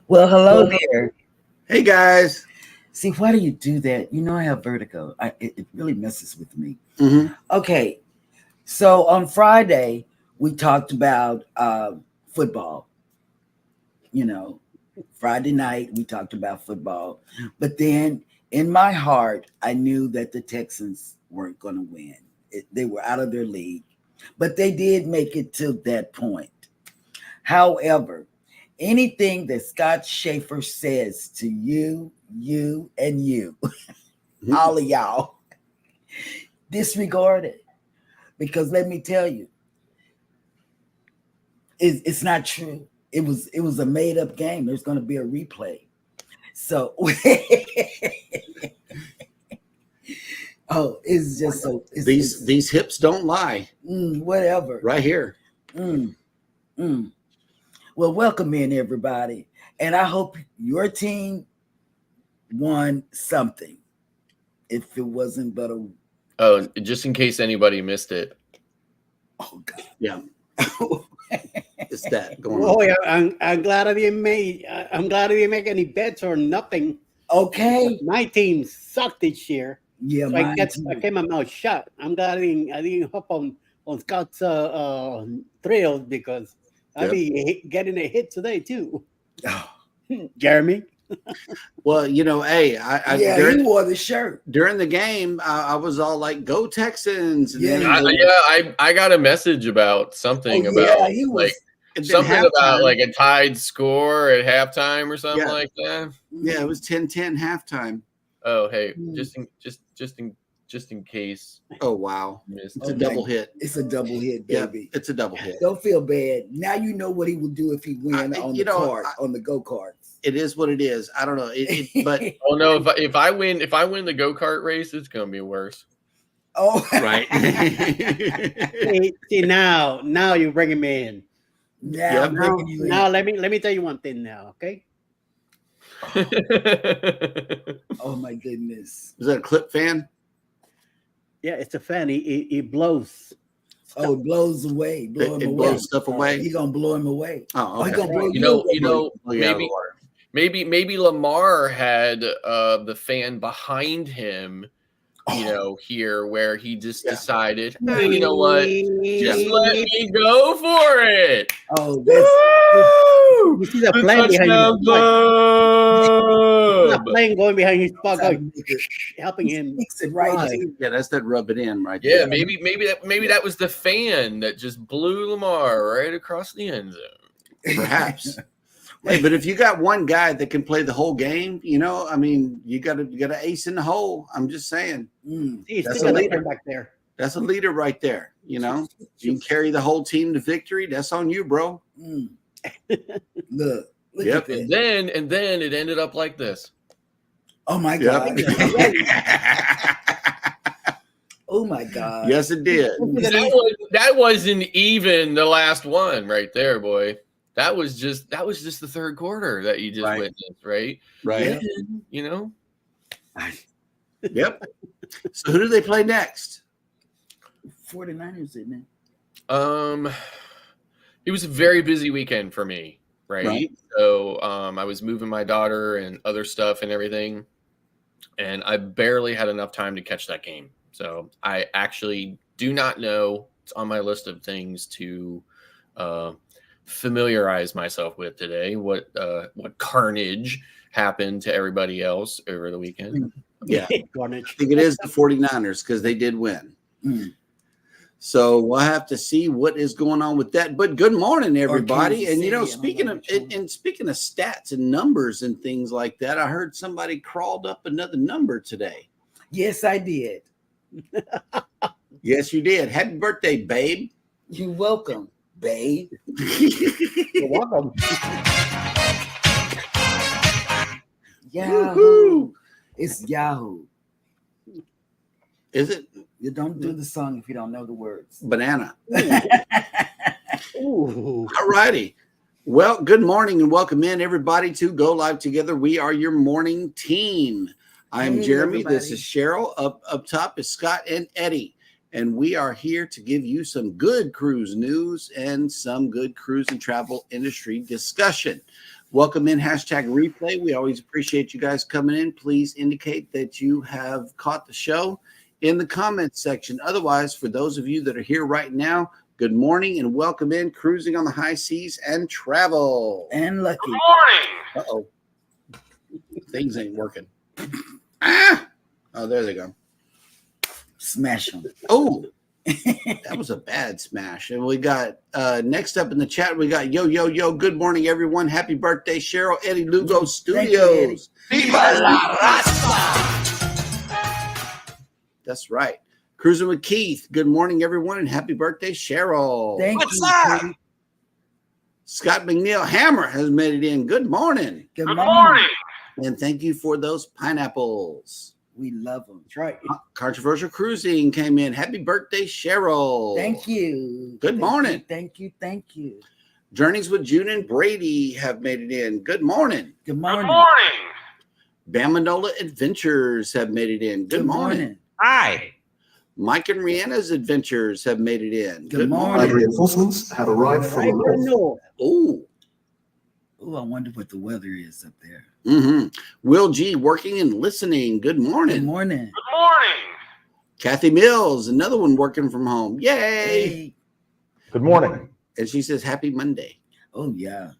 Well, hello there. Hey guys. See, why do you do that? You know, I have vertigo. It really messes with me. Mm-hmm. Okay, so on Friday, we talked about football. You know, Friday night, we talked about football. But then in my heart, I knew that the Texans weren't going to win. They were out of their league, but they did make it to that point. However, anything that Scott Schaefer says to you, and you, all of y'all, disregard it. Because let me tell you, it's not true. It was a made up game. There's going to be a replay. So, it's just so these hips don't lie. Whatever. Right here. Well, welcome in everybody, and I hope your team won something. If it wasn't but a just in case anybody missed it. Oh God. Yeah. It's that going on. Boy, I'm glad I didn't make. I'm glad I didn't make any bets or nothing. Okay. My team sucked this year. Yeah, so I kept my mouth shut. I'm glad I didn't hop on Scott's thrills because I'd be getting a hit today too. Jeremy. Well, you know, hey, he wore the shirt during the game. I was all like, "Go Texans!" And I got a message about something about something about like a tied score at halftime or something like that. Yeah, it was 10-10 halftime. Oh, hey, just in case. Oh wow, it's a double hit. It's a double hit, baby. Yep, it's a double hit. Don't feel bad. Now you know what he will do if he win on the go karts. It is what it is. I don't know, but oh no, if I win the go kart race, it's gonna be worse. Oh, right. See, now you're bringing me in. Now let me tell you one thing now, okay? Oh my goodness! Is that a clip fan? Yeah, it's a fan. He blows. Oh, it blows away. Blows stuff away. He's gonna blow him away. Oh, okay. He's gonna blow maybe Lamar had the fan behind him. Here where he just decided, hey, you know what? Just let me go for it. Oh, you see the plane behind him. The plane going behind his spot, helping him. Right. Yeah, that's that rub it in right there. Yeah, maybe that was the fan that just blew Lamar right across the end zone. Perhaps. Hey, but if you got one guy that can play the whole game, I mean, you got an ace in the hole. I'm just saying. That's a leader back there. That's a leader right there. You can carry the whole team to victory. That's on you, bro. Look yep. And then it ended up like this. Oh my God. Oh my God. Yes, it did. That wasn't even the last one right there, boy. That was just the third quarter that you just witnessed, right? Right. Yeah, Yep. So who do they play next? 49ers, isn't it? It was a very busy weekend for me, right? So I was moving my daughter and other stuff and everything, and I barely had enough time to catch that game. So I actually do not know. It's on my list of things to familiarize myself with today. What carnage happened to everybody else over the weekend? Yeah, carnage. I think it is the 49ers because they did win. So we'll have to see what is going on with that. But good morning, everybody. And speaking of stats and numbers and things like that, I heard somebody crawled up another number today. Yes, I did. Yes, you did. Happy birthday, babe. You're welcome, babe. You're welcome. Yahoo. Woo-hoo. It's Yahoo. Is it? You don't do the song if you don't know the words. Banana. Ooh. All righty. Well, good morning and welcome in, everybody, to Go Live Together. We are your morning team. I'm Jeremy. Everybody. This is Cheryl. Up top is Scott and Eddie. And we are here to give you some good cruise news and some good cruise and travel industry discussion. Welcome in #replay. We always appreciate you guys coming in. Please indicate that you have caught the show in the comments section. Otherwise, for those of you that are here right now, good morning and welcome in Cruising on the High Seas and Travel. And Lucky. Good morning. Uh-oh. Things ain't working. Ah! Oh, there they go. Smash them. Oh, that was a bad smash. And we got next up in the chat, we got yo. Good morning, everyone. Happy birthday, Cheryl. Eddie Lugo Studios. Viva la raza. That's right. Cruising with Keith. Good morning, everyone, and happy birthday, Cheryl. What's up? Scott McNeil Hammer has made it in. Good morning. Good morning. And thank you for those pineapples. We love them. That's right. Controversial Cruising came in. Happy birthday, Cheryl. Thank you. Good morning. Thank you. Journeys with June and Brady have made it in. Good morning. Good morning. Bamanola Adventures have made it in. Good morning. Hi. Mike and Rihanna's Adventures have made it in. Good morning. Reinforcements have arrived from the north. Oh. Oh, I wonder what the weather is up there. Mm-hmm. Will G working and listening. Good morning. Good morning. Good morning. Kathy Mills, another one working from home. Yay. Hey. Good morning. And she says, happy Monday. Oh, yeah.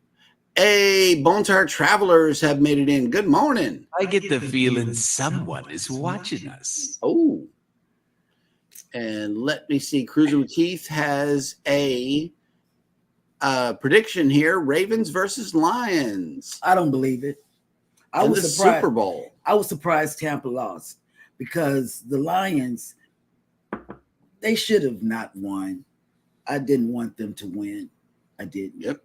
Hey, Bone Tired Travelers have made it in. Good morning. I get the feeling someone is watching us. Oh. And let me see. Cruising with Keith has a prediction here. Ravens versus Lions. I don't believe it. I in was the surprised. Super Bowl. I was surprised Tampa lost because the Lions, they should have not won. I didn't want them to win. I didn't. Yep.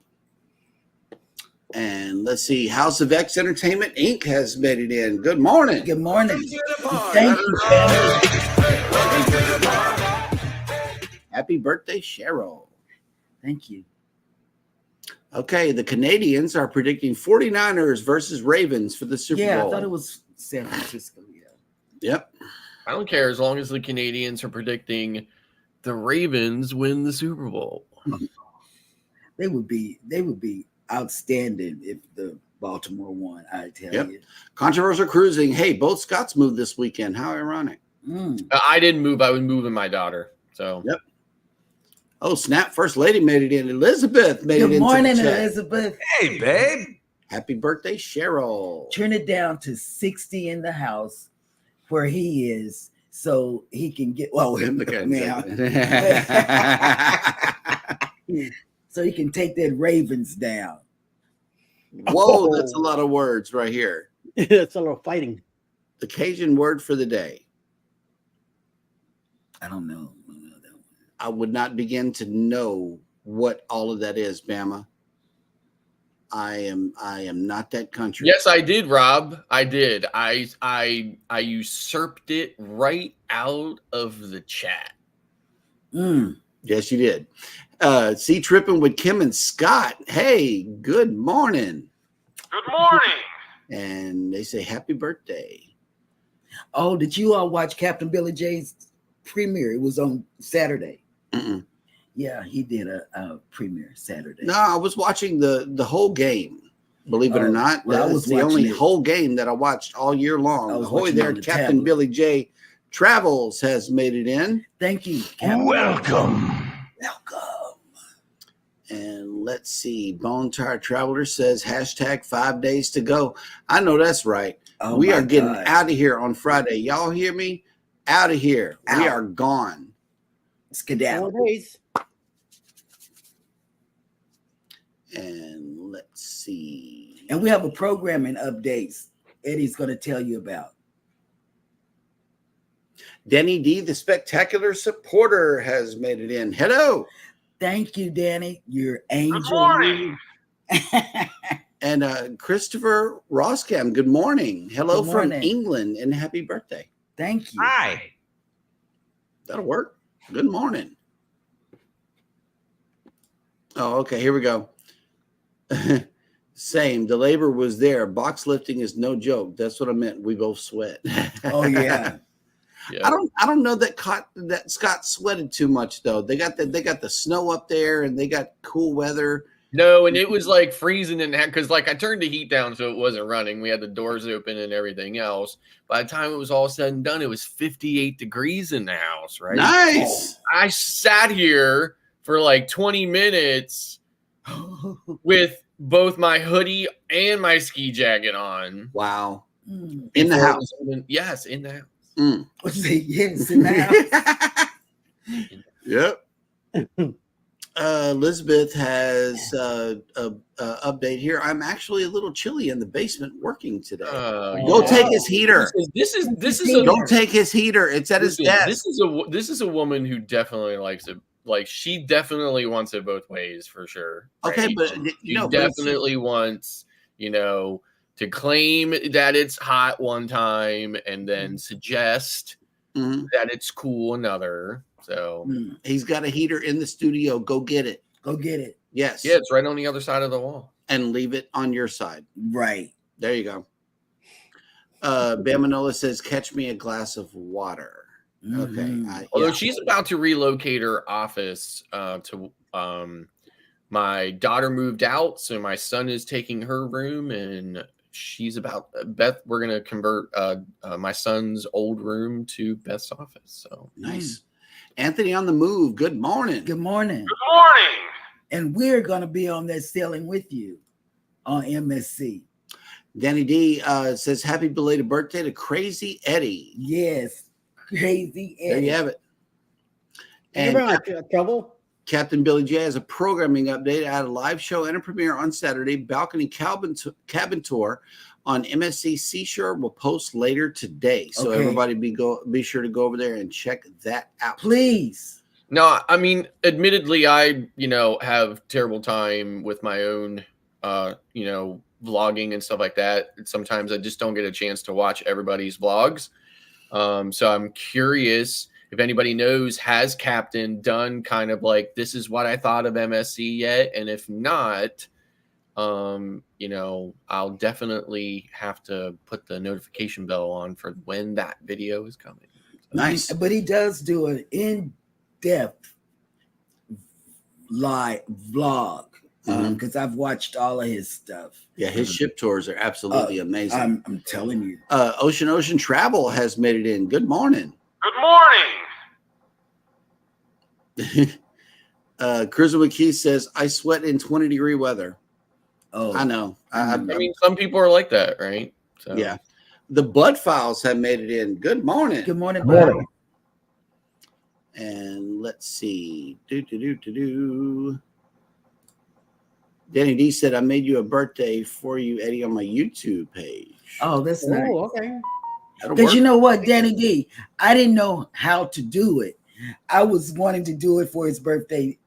And let's see. House of X Entertainment Inc. has made it in. Good morning. Good morning. Thank you, family. Happy birthday, Cheryl. Thank you. Okay, the Canadians are predicting 49ers versus Ravens for the Super Bowl. Yeah, I thought it was San Francisco. Yeah. Yep. I don't care as long as the Canadians are predicting the Ravens win the Super Bowl. They would be outstanding if the Baltimore won, I tell you. Controversial Cruising. Hey, both Scots moved this weekend. How ironic. I didn't move. I was moving my daughter. So Yep. Oh, snap. First Lady made it in. Elizabeth made it in. Good morning, Elizabeth. Hey, babe. Happy birthday, Cheryl. Turn it down to 60 in the house where he is so he can get, well, now. So he can take that Ravens down. Whoa, that's a lot of words right here. It's a little fighting. The Cajun word for the day. I don't know. I would not begin to know what all of that is, Bama. I am not that country. yes, I did, Rob. I did. I usurped it right out of the chat. Yes, you did. See, tripping with Kim and Scott. Hey, good morning. Good morning. And they say happy birthday. Oh, did you all watch Captain Billy J's premiere? It was on Saturday. Mm-mm. Yeah, he did a premiere Saturday. No, I was watching the whole game. Believe it or not, well, I that was was the only watching it. whole game that I watched all year long. I was Ahoy watching there, on the Captain tablet. Billy J Travels has made it in. Thank you, Captain. Welcome. Welcome. And let's see, Bone Tired Traveler says hashtag 5 days to go. I know that's right. Oh, We my are getting God. out of here on Friday. Y'all hear me? Out of here. We Out. are gone. Skedaddle. 4 days. And let's see. And we have a programming updates Eddie's going to tell you about. Denny D, the spectacular supporter, has made it in. Hello. Thank you, Danny. Your angel. Good morning. And Christopher Roscam, good morning. Hello Good from morning. England and happy birthday. Thank you. Hi. That'll work. Good morning. Oh, okay. Here we go. Same. The labor was there. Box lifting is no joke. That's what I meant. We both sweat. Oh, yeah. Yeah. I don't know that Scott sweated too much though. They got the snow up there and they got cool weather. No, and it was like freezing in that because like I turned the heat down so it wasn't running. We had the doors open and everything else. By the time it was all said and done, it was 58 degrees in the house, right? Nice. I sat here for like 20 minutes with both my hoodie and my ski jacket on. Wow. In the house. Yes, in the house. What'd you say? Yes, in the house. Yep. Elizabeth has a update here. I'm actually a little chilly in the basement working today. Go take his heater. This is Don't take his heater. It's at his desk. This is a woman who definitely likes it. Like she definitely wants it both ways for sure. Right? Okay, but she definitely wants, to claim that it's hot one time and then suggest that it's cool another. So he's got a heater in the studio. Go get it. Go get it. Yes. Yeah, it's right on the other side of the wall. And leave it on your side. Right. There you go. Bamanola says, catch me a glass of water. Okay. Although she's about to relocate her office to my daughter moved out, so my son is taking her room, and she's about Beth. We're gonna convert my son's old room to Beth's office. So nice. Anthony on the move. Good morning. Good morning. Good morning. And we're gonna be on that sailing with you on MSC. Danny D says, happy belated birthday to Crazy Eddie. Yes. Crazy Eddie. There you have it. And trouble. Captain Billy J has a programming update. I had a live show and a premiere on Saturday. Balcony cabin tour on MSC Seashore will post later today. So everybody be sure to go over there and check that out. Please. No, I mean, admittedly, I have terrible time with my own vlogging and stuff like that. Sometimes I just don't get a chance to watch everybody's vlogs. So I'm curious if anybody knows, has Captain done kind of like, this is what I thought of MSC yet? And if not, I'll definitely have to put the notification bell on for when that video is coming. Nice. But he does do an in-depth live vlog because I've watched all of his stuff. Yeah, his ship tours are absolutely amazing. I'm telling you. Ocean Travel has made it in. Good morning. Good morning. Cruiser McKee says, I sweat in 20-degree weather. Oh, I know. I mean, some people are like that, right? So. Yeah. The Bud Files have made it in. Good morning. Good morning. Good morning. And let's see. Danny D said, I made you a birthday for you, Eddie, on my YouTube page. Oh, that's nice. Oh, okay. Because you know what, Danny D, I didn't know how to do it. I was wanting to do it for his birthday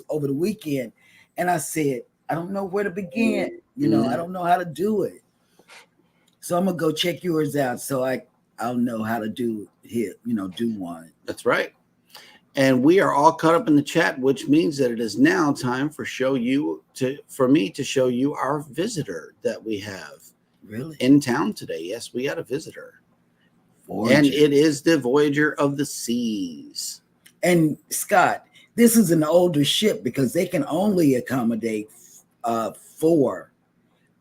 over the weekend. And I said, I don't know where to begin. I don't know how to do it. So I'm going to go check yours out so I'll know how to do one. That's right. And we are all caught up in the chat, which means that it is now time for me to show you our visitor that we have in town today. Yes, we got a visitor. Voyager. And it is the Voyager of the Seas. And Scott, this is an older ship because they can only accommodate 4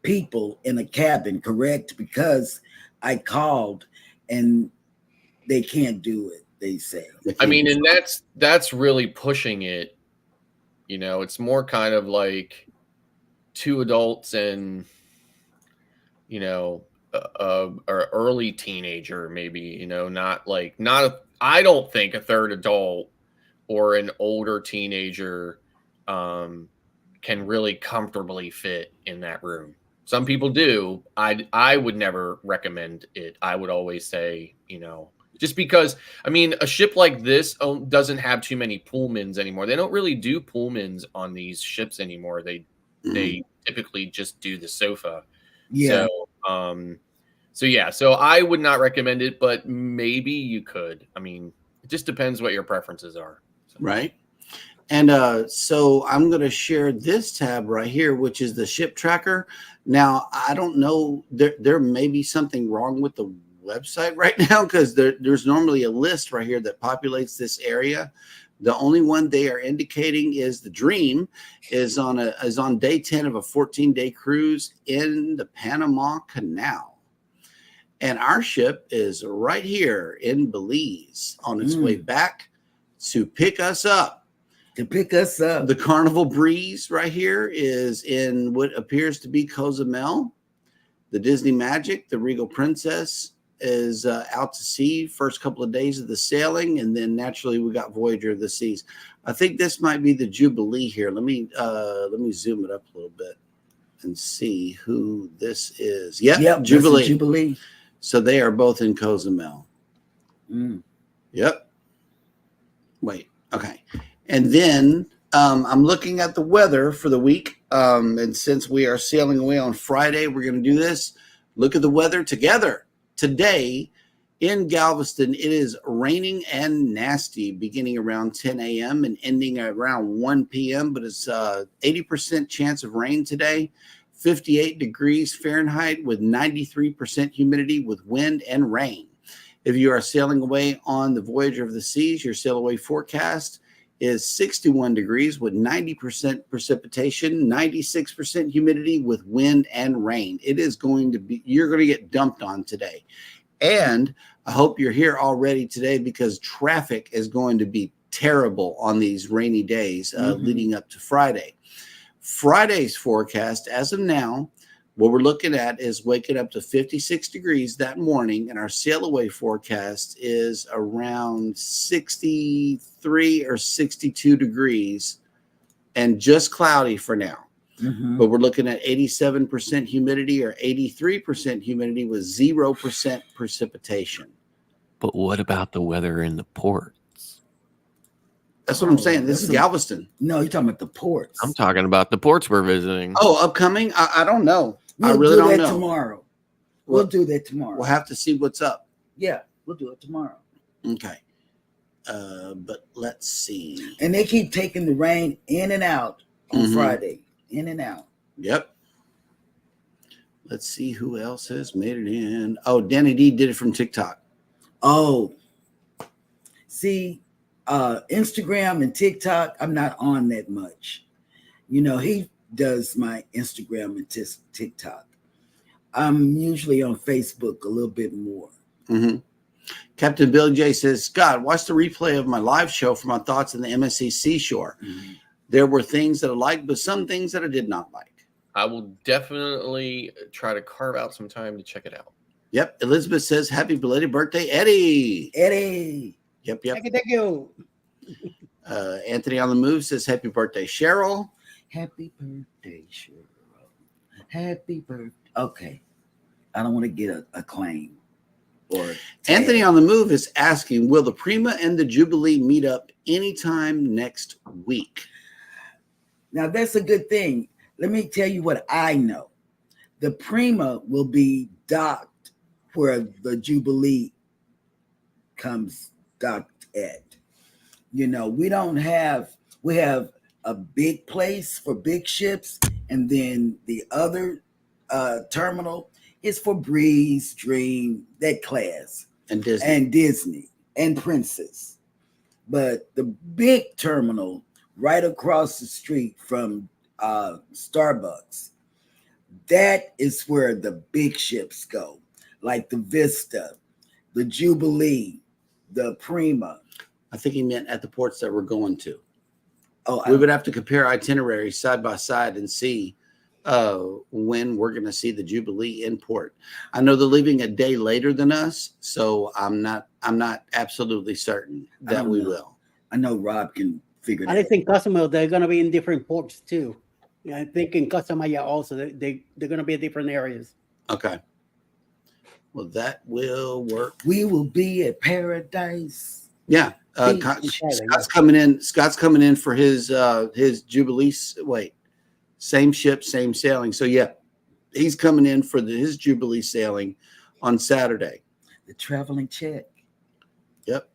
people in a cabin, correct? Because I called and they can't do it. They say. I mean, and that's really pushing it. It's more kind of like 2 adults and or early teenager, maybe. I don't think a 3rd adult or an older teenager can really comfortably fit in that room. Some people do. I would never recommend it. I would always say, just because, I mean, a ship like this doesn't have too many Pullmans anymore. They don't really do Pullmans on these ships anymore. They typically just do the sofa. Yeah. So I would not recommend it, but maybe you could. I mean, it just depends what your preferences are. So. Right. And so I'm going to share this tab right here, which is the ship tracker. Now, I don't know, there may be something wrong with the website right now because there's normally a list right here that populates this area, The only one they are indicating is the Dream is on day 10 of a 14-day cruise in the Panama Canal. And our ship is right here in Belize on its way back to pick us up. The Carnival Breeze right here is in what appears to be Cozumel. The Disney Magic, the Regal Princess, is out to sea first couple of days of the sailing, and then naturally we got Voyager of the Seas. I think this might be the Jubilee here. Let me zoom it up a little bit and see who this is. Yep, Jubilee. Jubilee. So they are both in Cozumel. Yep. Wait. Okay. And then I'm looking at the weather for the week. And since we are sailing away on Friday, we're going to do this. Look at the weather together. Today in Galveston, it is raining and nasty beginning around 10 a.m. and ending around 1 p.m. But it's 80% chance of rain today, 58 degrees Fahrenheit with 93% humidity with wind and rain. If you are sailing away on the Voyager of the Seas, your sail away forecast is 61 degrees with 90% precipitation, 96% humidity with wind and rain. It is going to be, you're going to get dumped on today. And I hope you're here already today because traffic is going to be terrible on these rainy days leading up to Friday. Friday's forecast, as of now, what we're looking at is waking up to 56 degrees that morning, and our sail away forecast is around 63 or 62 degrees and just cloudy for now. But we're looking at 87% humidity or 83% humidity with 0% precipitation. But what about the weather in the ports? That's what I'm saying. This is Galveston. No, you're talking about the ports. I'm talking about the ports we're visiting. Oh, upcoming? I don't know. We'll I really do don't that know. tomorrow. We'll do that tomorrow. We'll have to see what's up. Yeah, we'll do it tomorrow. Okay. But let's see. And they keep taking the rain in and out on Friday. In and out. Yep. Let's see who else has made it in. Oh, Danny D did it from TikTok. Oh. See, Instagram and TikTok, I'm not on that much. You know, he does my Instagram and TikTok. I'm usually on Facebook a little bit more. Captain Billy J says, Scott, watch the replay of my live show for my thoughts on the MSC Seashore. There were things that I liked, but some things that I did not like. I will definitely try to carve out some time to check it out. Yep. Elizabeth says, happy belated birthday, Eddie. Eddie. Yep, yep. Thank you. Anthony on the Move says, happy birthday, Cheryl. Happy birthday, Cheryl. Happy birthday. Okay. I don't want to get a claim. Or Anthony on the Move is asking, will the Prima and the Jubilee meet up anytime next week? Now, that's a good thing. Let me tell you what I know. The Prima will be docked where the Jubilee comes docked at. You know, we have a big place for big ships, and then the other terminal is for Breeze, Dream, that class. And Disney. And Disney and Princess. But the big terminal right across the street from Starbucks, that is where the big ships go, like the Vista, the Jubilee, the Prima. I think he meant at the ports that we're going to. Oh, we would have to compare itineraries side by side and see when we're going to see the Jubilee in port. I know they're leaving a day later than us, so I'm not absolutely certain that we will. I know Rob can figure that out. I think Cozumel, they're going to be in different ports too. Yeah, I think in Cozumel also, they're going to be in different areas. Okay. Well, that will work. We will be at Paradise. Yeah. Scott's coming in. Scott's coming in for his Jubilee. Wait, same ship, same sailing. So yeah, he's coming in for his Jubilee sailing on Saturday. The traveling check. Yep.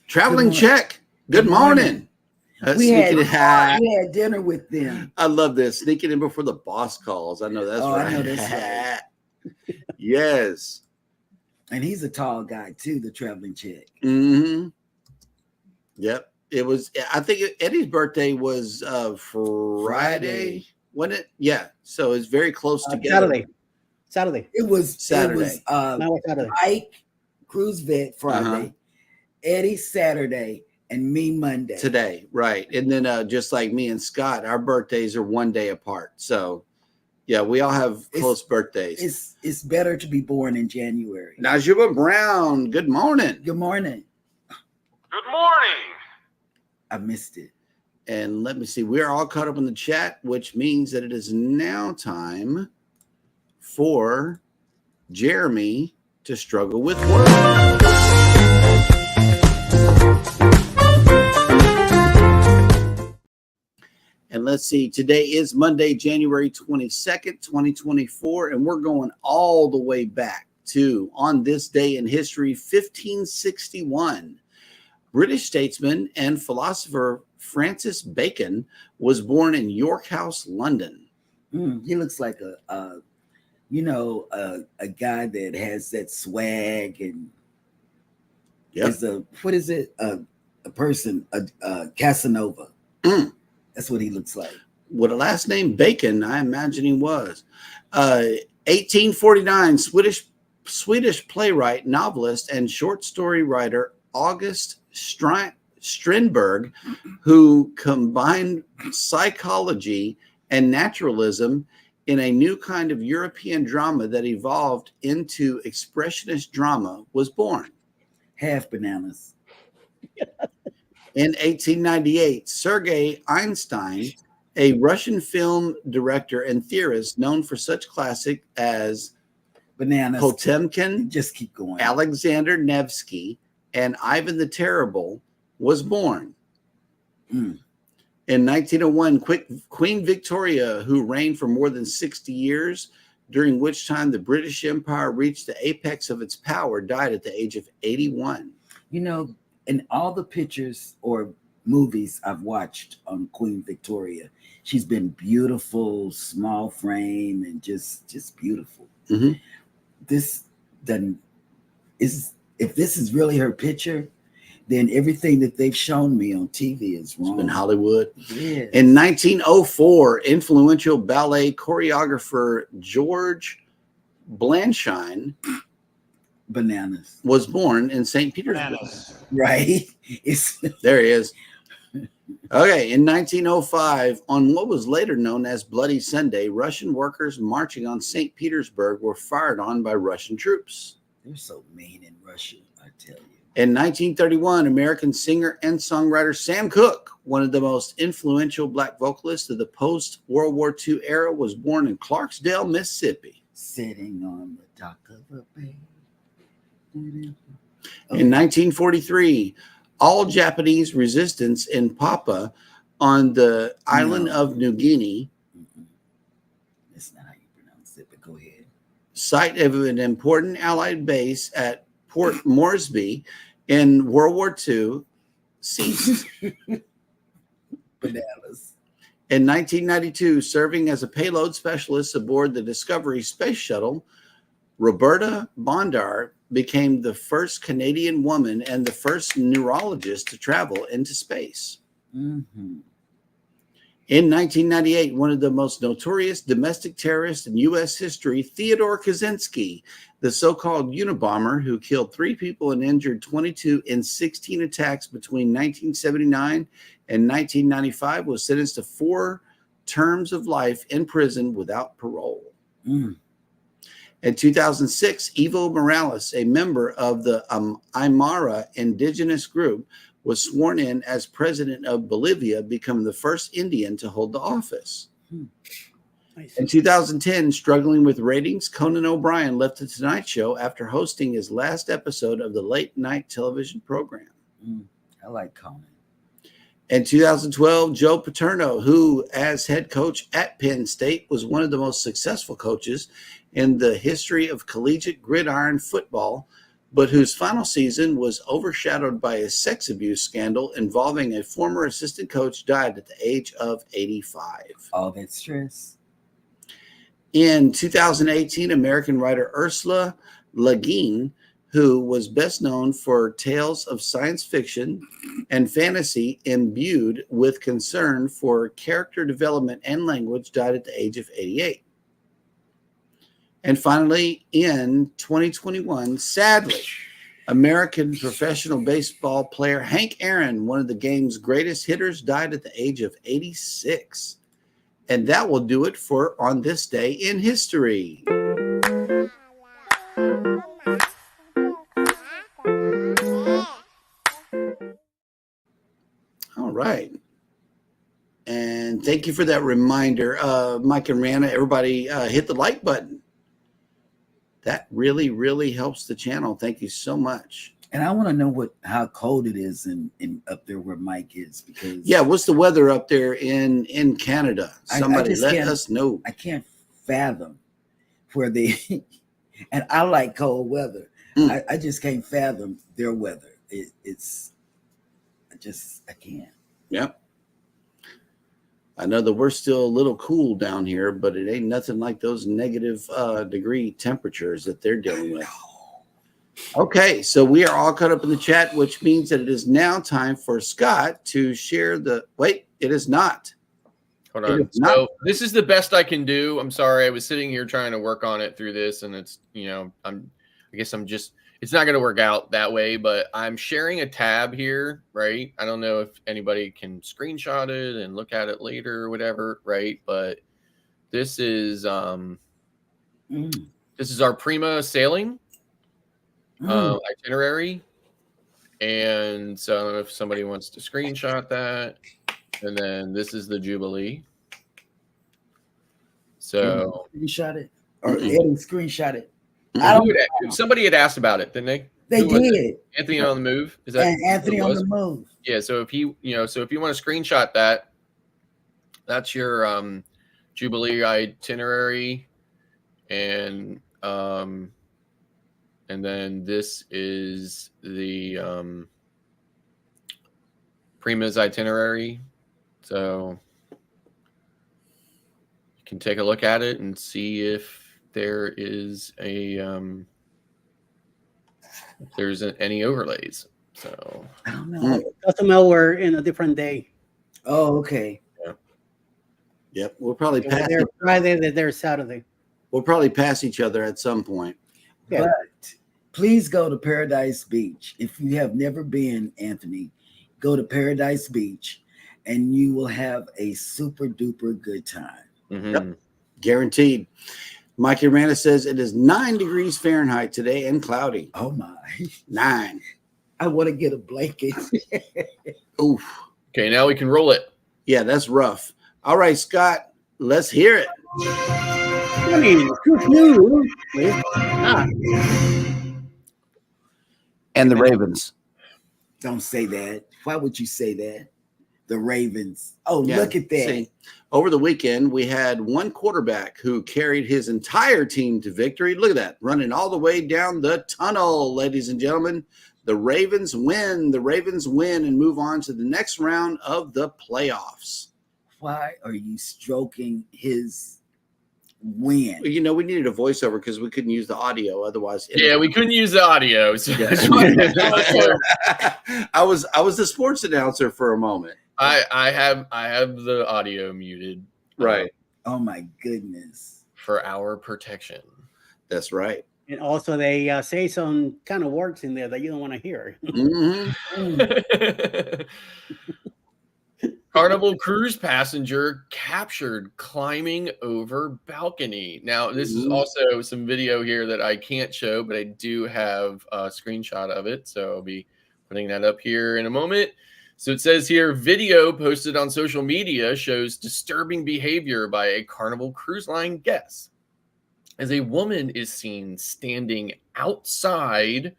Traveling check. Good morning. We had dinner with them. I love this. Sneaking in before the boss calls. I know that's right. I know that's right. Yes. And he's a tall guy too, the traveling check. Mm-hmm. Yep. It was, I think Eddie's birthday was Friday, wasn't it? Yeah. So it's very close together. Saturday. It was Saturday. Saturday. Mike Cruise Vet Friday, Eddie Saturday, and me Monday. Today, right. And then just like me and Scott, our birthdays are one day apart. So yeah, we all have close birthdays. It's better to be born in January. Najuba Brown, good morning. Good morning. Good morning. I missed it. And let me see, we're all caught up in the chat, which means that it is now time for Jeremy to struggle with work. And let's see, today is Monday, January 22nd, 2024, and we're going all the way back to, on this day in history, 1561. British statesman and philosopher Francis Bacon was born in York House, London. He looks like a guy that has that swag and is a person, Casanova. That's what he looks like. With a last name Bacon, I imagine he was. 1849, Swedish playwright, novelist, and short story writer August Strindberg, who combined psychology and naturalism in a new kind of European drama that evolved into expressionist drama, was born. Half bananas. In 1898, Sergei Einstein, a Russian film director and theorist known for such classics as Bananas. Potemkin, Just keep going. Alexander Nevsky, and Ivan the Terrible, was born. In 1901, Queen Victoria, who reigned for more than 60 years, during which time the British Empire reached the apex of its power, died at the age of 81. You know, in all the pictures or movies I've watched on Queen Victoria, she's been beautiful, small frame, and just beautiful. Mm-hmm. If this is really her picture, then everything that they've shown me on TV is wrong. It's been Hollywood. Yes. In 1904, influential ballet choreographer George Blanchine Bananas. was born in St. Petersburg. Right? There he is. Okay, in 1905, on what was later known as Bloody Sunday, Russian workers marching on St. Petersburg were fired on by Russian troops. They're so mean in Russia, I tell you. In 1931, American singer and songwriter Sam Cooke, one of the most influential black vocalists of the post-World War II era, was born in Clarksdale, Mississippi. Sitting on the dock of a bay. In 1943, all Japanese resistance in Papua on the island of New Guinea, that's not how you pronounce it, but go ahead, site of an important Allied base at Port Moresby in World War II, ceased. Bananas. In 1992, serving as a payload specialist aboard the Discovery space shuttle, Roberta Bondar became the first Canadian woman and the first neurologist to travel into space. Mm-hmm. In 1998, one of the most notorious domestic terrorists in U.S. history, Theodore Kaczynski, the so-called Unabomber who killed 3 people and injured 22 in 16 attacks between 1979 and 1995, was sentenced to 4 terms of life in prison without parole. In 2006, Evo Morales, a member of the Aymara indigenous group, was sworn in as president of Bolivia, becoming the first Indian to hold the office. In 2010, struggling with ratings, Conan O'Brien left The Tonight Show after hosting his last episode of the late-night television program. I like Conan. In 2012, Joe Paterno, who, as head coach at Penn State, was one of the most successful coaches in the history of collegiate gridiron football, but whose final season was overshadowed by a sex abuse scandal involving a former assistant coach, died at the age of 85. All that stress. In 2018, American writer Ursula Le Guin, who was best known for tales of science fiction and fantasy imbued with concern for character development and language, died at the age of 88. And finally, in 2021, sadly, American professional baseball player Hank Aaron, one of the game's greatest hitters, died at the age of 86. And that will do it for On This Day in History. All right. And thank you for that reminder, Mike and Rihanna. Everybody hit the like button. That really, really helps the channel. Thank you so much. And I want to know how cold it is in up there where Mike is, because what's the weather up there in Canada? Somebody let us know. I can't fathom where they and I like cold weather. I just can't fathom their weather. I can't. Yep. I know that we're still a little cool down here, but it ain't nothing like those negative degree temperatures that they're dealing with. Okay, so we are all caught up in the chat, which means that it is now time for Scott to share the. Wait, it is not. Hold on. So this is the best I can do. I'm sorry. I was sitting here trying to work on it through this, and it's, it's not going to work out that way, but I'm sharing a tab here, right? I don't know if anybody can screenshot it and look at it later or whatever, right? But this is our Prima sailing itinerary. And so I don't know if somebody wants to screenshot that. And then this is the Jubilee. So screenshot it or Eddie screenshot it. Somebody had asked about it, didn't they? They did. Anthony on the Move. Is that Anthony on the Move? Yeah. So if you want to screenshot that, that's your Jubilee itinerary, and then this is the Prima's itinerary. So you can take a look at it and see if there is there's any overlays. So I don't know. Cozumel, we're in a different day. Oh, okay. Yeah. Yep. We'll probably pass. They're Friday, they're Saturday. We'll probably pass each other at some point. Yeah. But please go to Paradise Beach. If you have never been, Anthony, go to Paradise Beach and you will have a super duper good time. Mm-hmm. Yep. Guaranteed. Mike Irana says it is 9 degrees Fahrenheit today and cloudy. Oh my. 9. I want to get a blanket. Oof. Okay, now we can roll it. Yeah, that's rough. All right, Scott, let's hear it. And the Ravens. Don't say that. Why would you say that? The Ravens. Oh, Yeah, look at that. see, over the weekend, we had one quarterback who carried his entire team to victory. Look at that, running all the way down the tunnel, ladies and gentlemen. The Ravens win. The Ravens win and move on to the next round of the playoffs. Why are you stroking his win? We needed a voiceover because we couldn't use the audio. Otherwise, We couldn't use the audio. So I was the sports announcer for a moment. I have the audio muted. Right. Oh my goodness. For our protection. That's right. And also they say some kind of words in there that you don't want to hear. Mm-hmm. Carnival cruise passenger captured climbing over balcony. Now, this is also some video here that I can't show, but I do have a screenshot of it. So I'll be putting that up here in a moment. So it says here, video posted on social media shows disturbing behavior by a Carnival Cruise Line guest as a woman is seen standing outside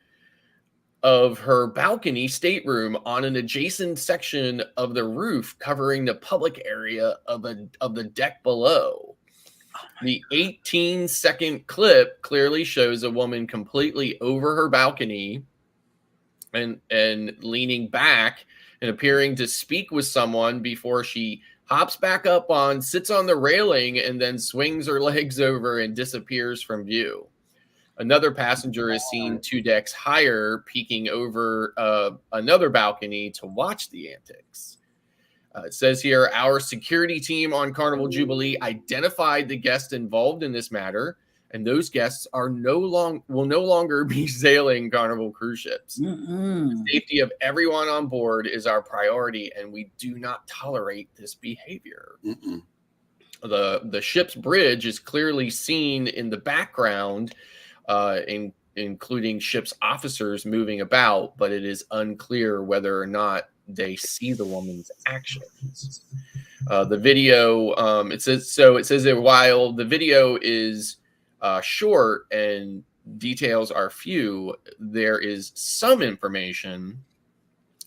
of her balcony stateroom on an adjacent section of the roof covering the public area of the deck below. The 18-second clip clearly shows a woman completely over her balcony and leaning back and appearing to speak with someone before she hops back up sits on the railing, and then swings her legs over and disappears from view. Another passenger is seen 2 decks higher, peeking over another balcony to watch the antics. It says here, our security team on Carnival Jubilee identified the guests involved in this matter, and those guests will no longer be sailing Carnival cruise ships. The safety of everyone on board is our priority, and we do not tolerate this behavior. The ship's bridge is clearly seen in the background, including ship's officers moving about, but it is unclear whether or not they see the woman's actions. The video, it says that while the video is short and details are few, there is some information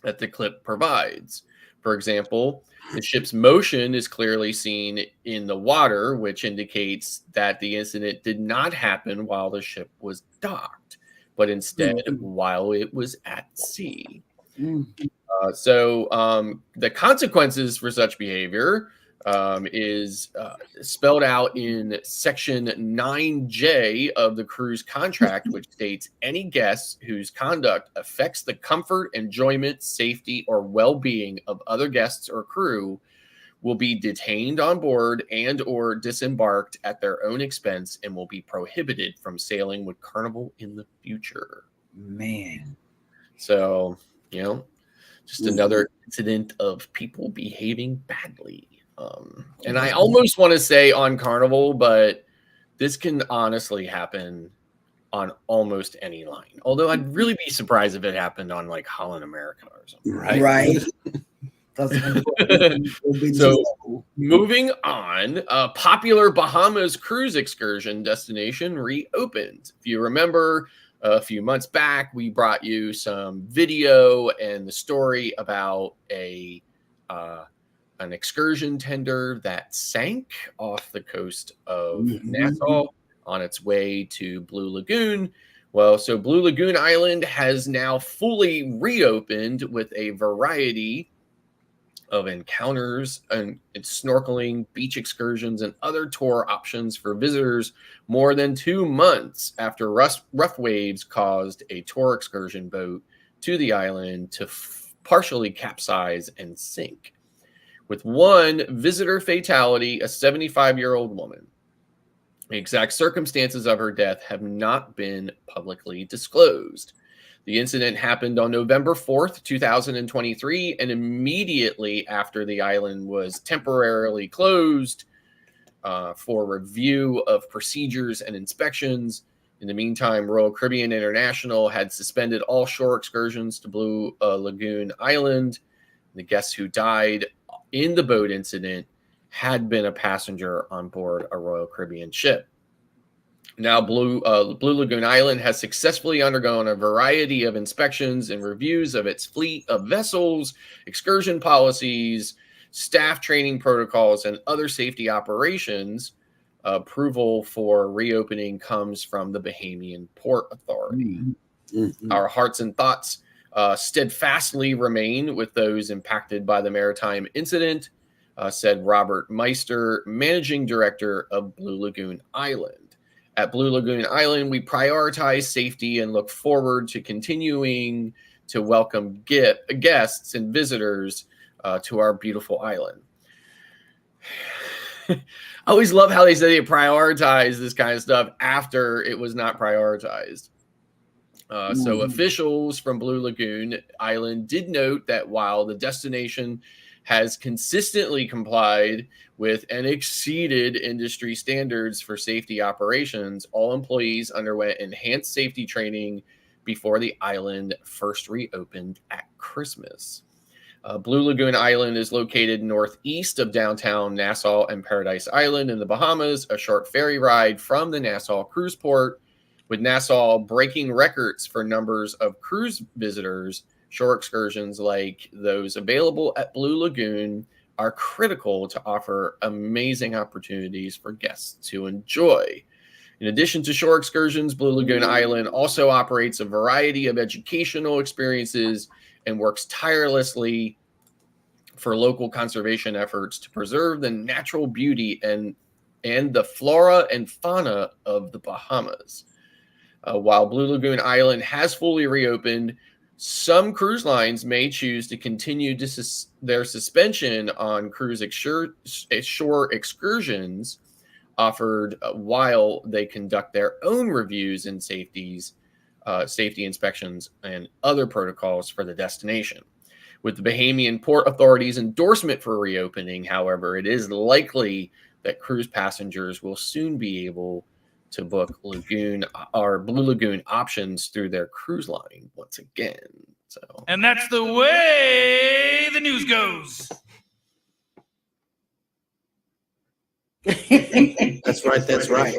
that the clip provides. For example, the ship's motion is clearly seen in the water, which indicates that the incident did not happen while the ship was docked, but instead while it was at sea. So the consequences for such behavior is spelled out in Section 9J of the cruise contract, which states any guest whose conduct affects the comfort, enjoyment, safety, or well-being of other guests or crew will be detained on board and or disembarked at their own expense and will be prohibited from sailing with Carnival in the future. Man. So, just another incident of people behaving badly. And I almost want to say on Carnival, but this can honestly happen on almost any line. Although I'd really be surprised if it happened on like Holland America or something. Right. So moving on, a popular Bahamas cruise excursion destination reopened. If you remember, a few months back, we brought you some video and the story about an excursion tender that sank off the coast of Nassau on its way to Blue Lagoon. Well, so Blue Lagoon Island has now fully reopened with a variety of encounters and snorkeling, beach excursions, and other tour options for visitors more than 2 months after rough waves caused a tour excursion boat to the island to partially capsize and sink. With one visitor fatality, a 75-year-old woman. The exact circumstances of her death have not been publicly disclosed. The incident happened on November 4th, 2023, and immediately after the island was temporarily closed for review of procedures and inspections. In the meantime, Royal Caribbean International had suspended all shore excursions to Blue Lagoon Island. The guests who died in the boat incident had been a passenger on board a Royal Caribbean ship. Now, Blue Lagoon Island has successfully undergone a variety of inspections and reviews of its fleet of vessels, excursion policies, staff training protocols, and other safety operations. Approval for reopening comes from the Bahamian Port Authority. Our hearts and thoughts steadfastly remain with those impacted by the maritime incident, said Robert Meister, managing director of Blue Lagoon Island. At Blue Lagoon Island, we prioritize safety and look forward to continuing to welcome guests and visitors to our beautiful island. I always love how they say they prioritize this kind of stuff after it was not prioritized. So officials from Blue Lagoon Island did note that while the destination has consistently complied with and exceeded industry standards for safety operations, all employees underwent enhanced safety training before the island first reopened at Christmas. Blue Lagoon Island is located northeast of downtown Nassau and Paradise Island in the Bahamas, a short ferry ride from the Nassau cruise port. With Nassau breaking records for numbers of cruise visitors, shore excursions like those available at Blue Lagoon are critical to offer amazing opportunities for guests to enjoy. In addition to shore excursions, Blue Lagoon Island also operates a variety of educational experiences and works tirelessly for local conservation efforts to preserve the natural beauty and the flora and fauna of the Bahamas. While Blue Lagoon Island has fully reopened, some cruise lines may choose to continue their suspension on cruise shore excursions offered while they conduct their own reviews and safety inspections and other protocols for the destination. With the Bahamian Port Authority's endorsement for reopening, however, it is likely that cruise passengers will soon be able to book Blue Lagoon options through their cruise line once again. So, and that's the way the news goes. That's right. That's right.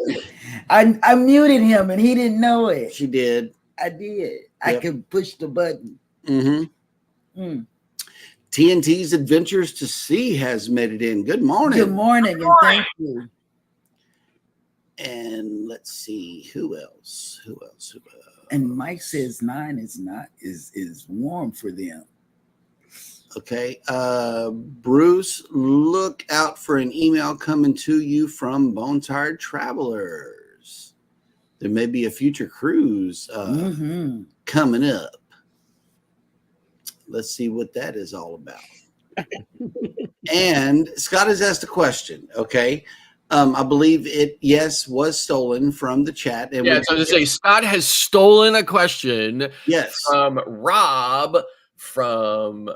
I muted him and he didn't know it. She did. I did. I could push the button. TNT's Adventures to Sea has made it in. Good morning. Good morning, and thank you. And let's see who else. And Mike says 9 is warm for them. Okay. Bruce, look out for an email coming to you from Bone Tired Travelers. There may be a future cruise coming up. Let's see what that is all about. And Scott has asked a question. Okay. I believe it, was stolen from the chat. And so to say, Scott has stolen a question from Rob from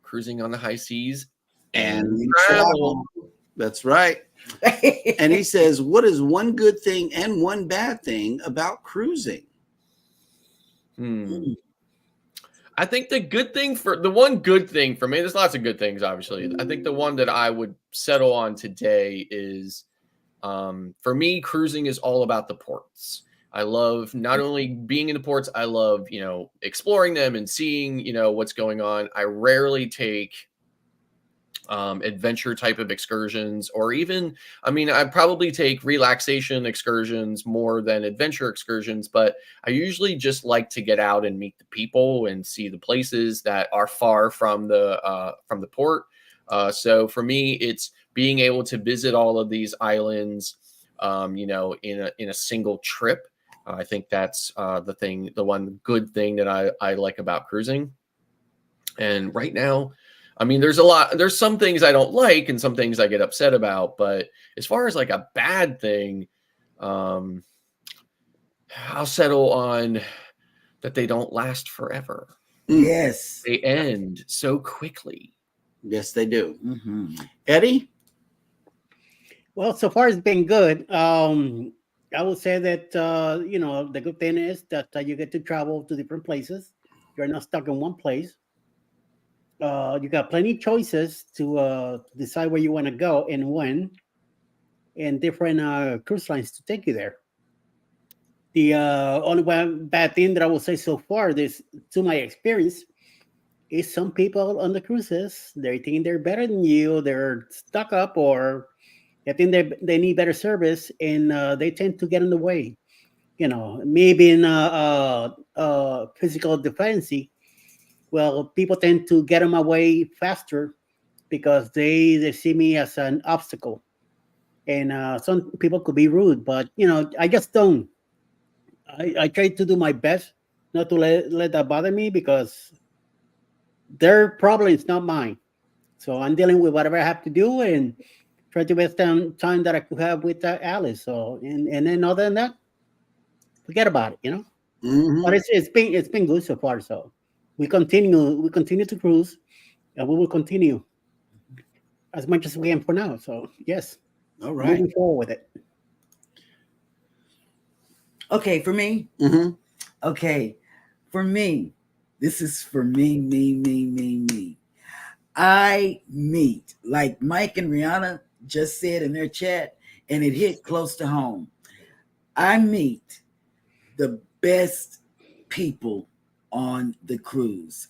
Cruising on the High Seas and Travel. That's right. And he says, what is one good thing and one bad thing about cruising? I think the one good thing for me, there's lots of good things, obviously. I think the one that I would settle on today is, for me, cruising is all about the ports. I love not only being in the ports, I love, exploring them and seeing, what's going on. I rarely take adventure type of excursions, or even, I probably take relaxation excursions more than adventure excursions, but I usually just like to get out and meet the people and see the places that are far from the port. So for me, it's being able to visit all of these islands, in a single trip. I think that's the one good thing that I like about cruising. And right now, there's some things I don't like and some things I get upset about, but as far as like a bad thing, I'll settle on that they don't last forever. Yes. They end so quickly. Yes, they do. Eddie? Well, so far it's been good. I would say that, the good thing is that you get to travel to different places. You're not stuck in one place. You got plenty of choices to decide where you want to go and when, and different cruise lines to take you there. The only one bad thing that I will say so far, this to my experience, is some people on the cruises, they think they're better than you, they're stuck up, or they think they need better service, and they tend to get in the way. Me being physical deficiency, well, people tend to get in my way faster because they see me as an obstacle. And some people could be rude, but I just don't. I try to do my best not to let that bother me, because their problem is not mine. So I'm dealing with whatever I have to do and try to waste time that I could have with Alice. So and then other than that, forget about it. But it's been good so far. So we continue to cruise, and we will continue as much as we can for now. So yes, all right, moving forward with it. Okay, for me. Okay, for me, this is for me. I meet, like Mike and Rihanna just said in their chat, and it hit close to home. I meet the best people on the cruise.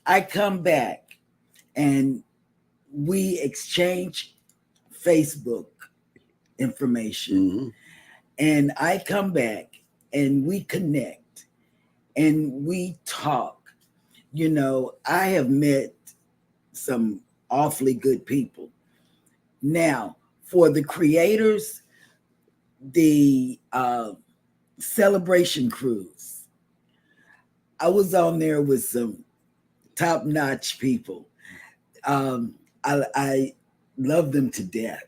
I come back and we exchange Facebook information, and I come back and we connect and we talk. I have met some awfully good people. Now, for the creators, the celebration cruise. I was on there with some top-notch people. I love them to death.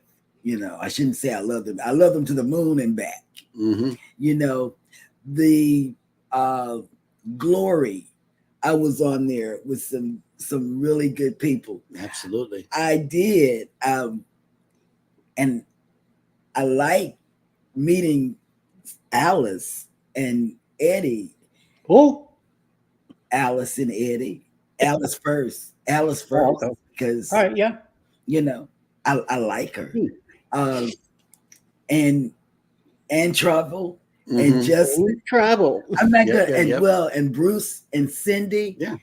I shouldn't say I love them. I love them to the moon and back. The Glory. I was on there with some really good people. Absolutely. I did. And I like meeting Alice and Eddie. Oh, Alice and Eddie. Alice first. Because all right, yeah. I like her. And Travel and Justin. Travel. I'm not gonna and Bruce and Cindy. Yeah.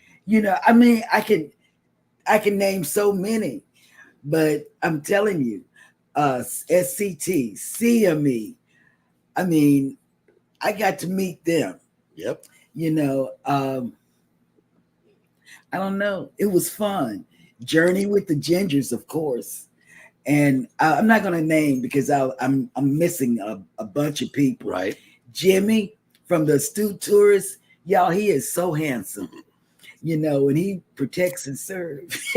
I can name so many, but I'm telling you, SCT, CME. I got to meet them. Yep. I don't know. It was fun. Journey with the Gingers, of course. And I'm not going to name because I'm missing a bunch of people. Right. Jimmy from the Astute Tourists, y'all, he is so handsome. And he protects and serves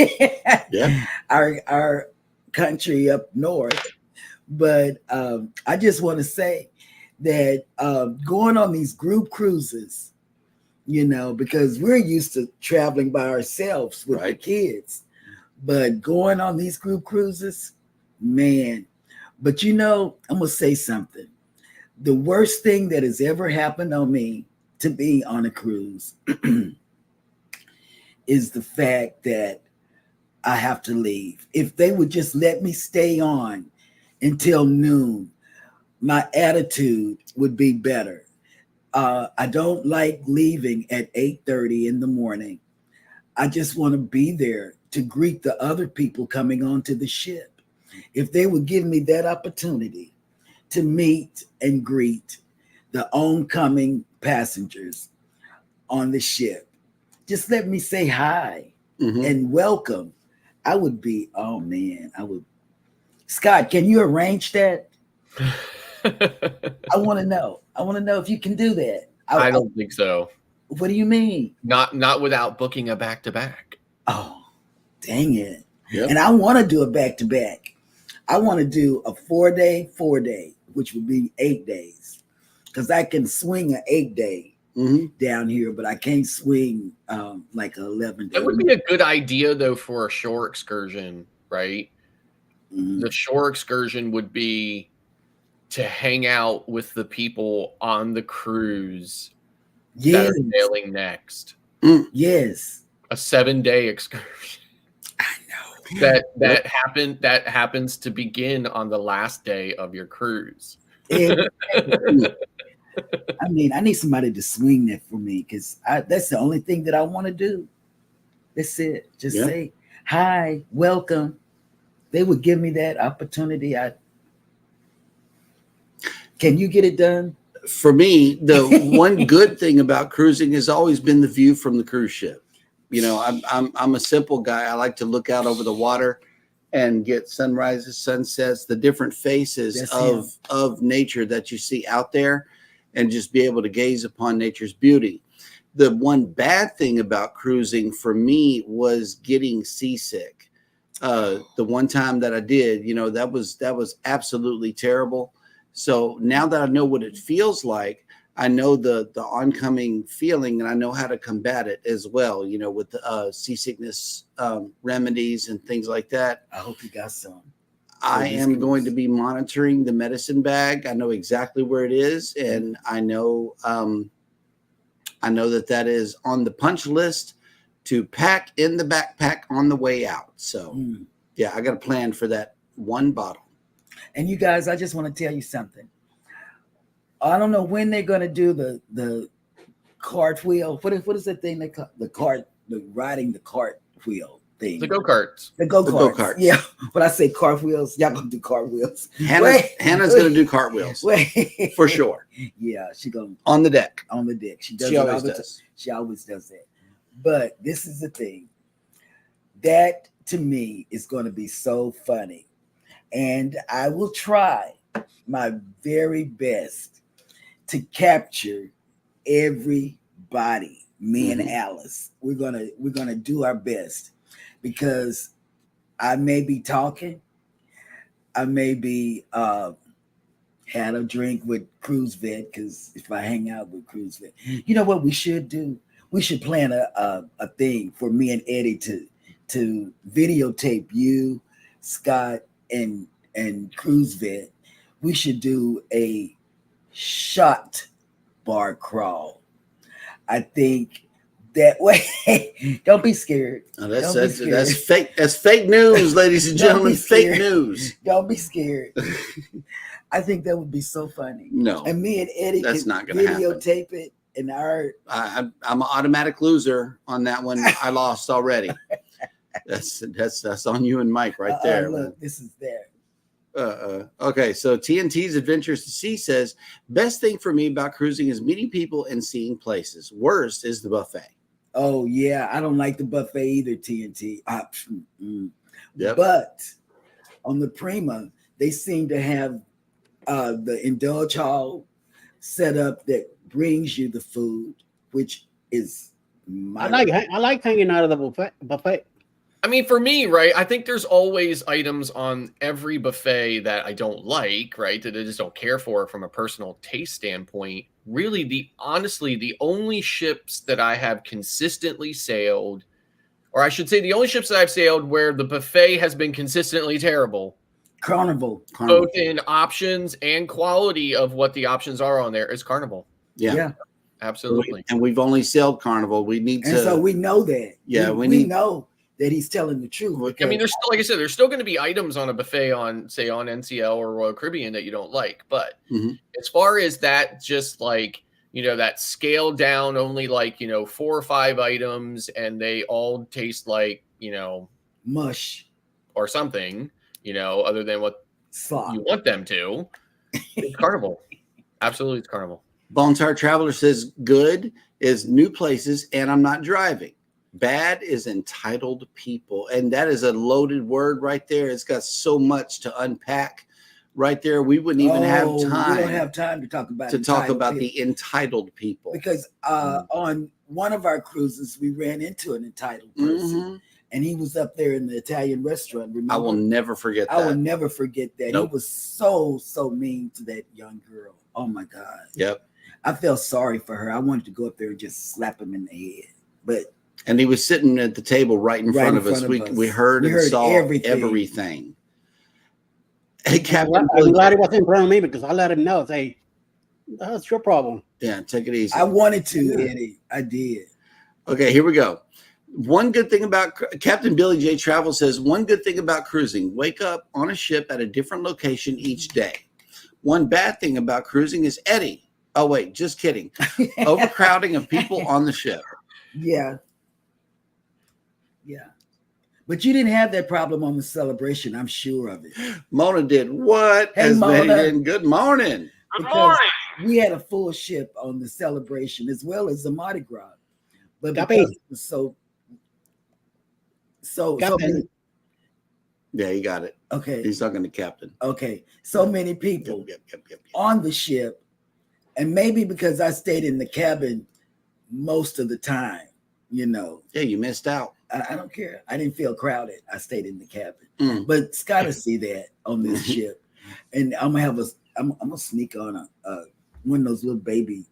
our country up north. But I just want to say that going on these group cruises, because we're used to traveling by ourselves with the kids, but going on these group cruises, man. But I'm gonna say something. The worst thing that has ever happened on me to be on a cruise is the fact that I have to leave. If they would just let me stay on until noon, my attitude would be better. I don't like leaving at 8:30 in the morning. I just want to be there to greet the other people coming onto the ship. If they would give me that opportunity to meet and greet the oncoming passengers on the ship, just let me say hi and welcome. I would be, oh man, I would. Scott, can you arrange that? I want to know. I want to know if you can do that. I don't think so. What do you mean? Not without booking a back-to-back. Oh, dang it. Yep. And I want to do a back-to-back. I want to do a 4-day, which would be 8 days. Because I can swing an 8-day down here, but I can't swing like an 11-day. That would be a good idea, though, for a shore excursion, right? The shore excursion would be to hang out with the people on the cruise that are sailing next. Yes. A 7-day excursion. I know. That happens to begin on the last day of your cruise. I need somebody to swing that for me because that's the only thing that I want to do. That's it. Just say hi, welcome. They would give me that opportunity. Can you get it done? For me, the one good thing about cruising has always been the view from the cruise ship. I'm a simple guy. I like to look out over the water and get sunrises, sunsets, the different faces of nature that you see out there, and just be able to gaze upon nature's beauty. The one bad thing about cruising for me was getting seasick. The one time that I did, that was absolutely terrible. So now that I know what it feels like, I know the oncoming feeling, and I know how to combat it as well, with the seasickness remedies and things like that. I hope you got some. I am going to be monitoring the medicine bag. I know exactly where it is, and I know that is on the punch list to pack in the backpack on the way out. So, yeah, I got a plan for that one bottle. And you guys, I just want to tell you something. I don't know when they're going to do the cartwheel. What is that thing they call the riding the cartwheel thing? The go-karts. The go-karts. Go-karts. Yeah. When I say cartwheels, y'all going to do cartwheels. Hannah's going to do cartwheels. For sure. Yeah, she going on the deck. On the deck. She does she it always all the does. time. She always does that. But this is the thing. That to me is going to be so funny. And I will try my very best to capture everybody. Me and Alice, we're gonna do our best, because I may be talking, I may be had a drink with Cruise Vet, because if I hang out with Cruise Vet, you know what we should do? We should plan a thing for me and Eddie to videotape you, Scott, and Cruise Vet. We should do a shot bar crawl. I think that way. Don't be scared. Oh, that's fake. That's fake news, ladies and gentlemen. Fake news. Don't be scared. I think that would be so funny. No, and me and Eddie that's not going to happen. Videotape it, and I'm an automatic loser on that one. I lost already. That's on you and Mike right there. Look, this is there. Okay, so TNT's Adventures to Sea says, best thing for me about cruising is meeting people and seeing places. Worst is the buffet. Oh yeah, I don't like the buffet either, TNT. Yep. But on the Prima, they seem to have the indulge hall set up that brings you the food, which is I like hanging out of the buffet. I mean, for me, right, I think there's always items on every buffet that I don't like, right, that I just don't care for from a personal taste standpoint. Really, honestly, the only ships that I have consistently sailed, or I should say the only ships that I've sailed where the buffet has been consistently terrible, Carnival. Both in options and quality of what the options are on there, is Carnival. Yeah. Absolutely. And we've only sailed Carnival. We need to. And so we know that. Yeah, we know that he's telling the truth. I mean, there's still, like I said, there's still going to be items on a buffet on, say, on NCL or Royal Caribbean that you don't like. But as far as that, just like, you know, that scaled down only like, you know, 4 or 5 items and they all taste like, you know, mush or something, you know, other than what you want them to. It's Carnival. Absolutely, it's Carnival. Bonetar Traveler says good is new places and I'm not driving. Bad is entitled people. And that is a loaded word right there. It's got so much to unpack right there. We wouldn't even have time. We don't have time to talk about the entitled people. Because on one of our cruises, we ran into an entitled person. And he was up there in the Italian restaurant. Remember? I will never forget that. I will never forget that. Nope. He was so mean to that young girl. Oh my God. Yep. I felt sorry for her. I wanted to go up there and just slap him in the head. And he was sitting at the table right in front of us. We heard and saw everything. Hey, Captain, I'm glad he wasn't in front of me because I let him know. Say, that's your problem. Yeah, take it easy. I wanted to, Eddie. I did. Okay, here we go. One good thing about Captain Billy J Travel says, one good thing about cruising, wake up on a ship at a different location each day. One bad thing about cruising is Eddie. Oh, wait, just kidding. Overcrowding of people on the ship. Yeah. Yeah. But you didn't have that problem on the Celebration. I'm sure of it. Mona did what? Hey, Mona. Good morning. Good morning. We had a full ship on the Celebration as well as the Mardi Gras. But because it was so many, yeah, you got it. Okay. He's talking to Captain. Okay. So many people Yep. on the ship. And maybe because I stayed in the cabin most of the time, you know. Yeah, you missed out. I don't care. I didn't feel crowded. I stayed in the cabin. But Scott will see that on this ship. And I'm gonna sneak on one of those little baby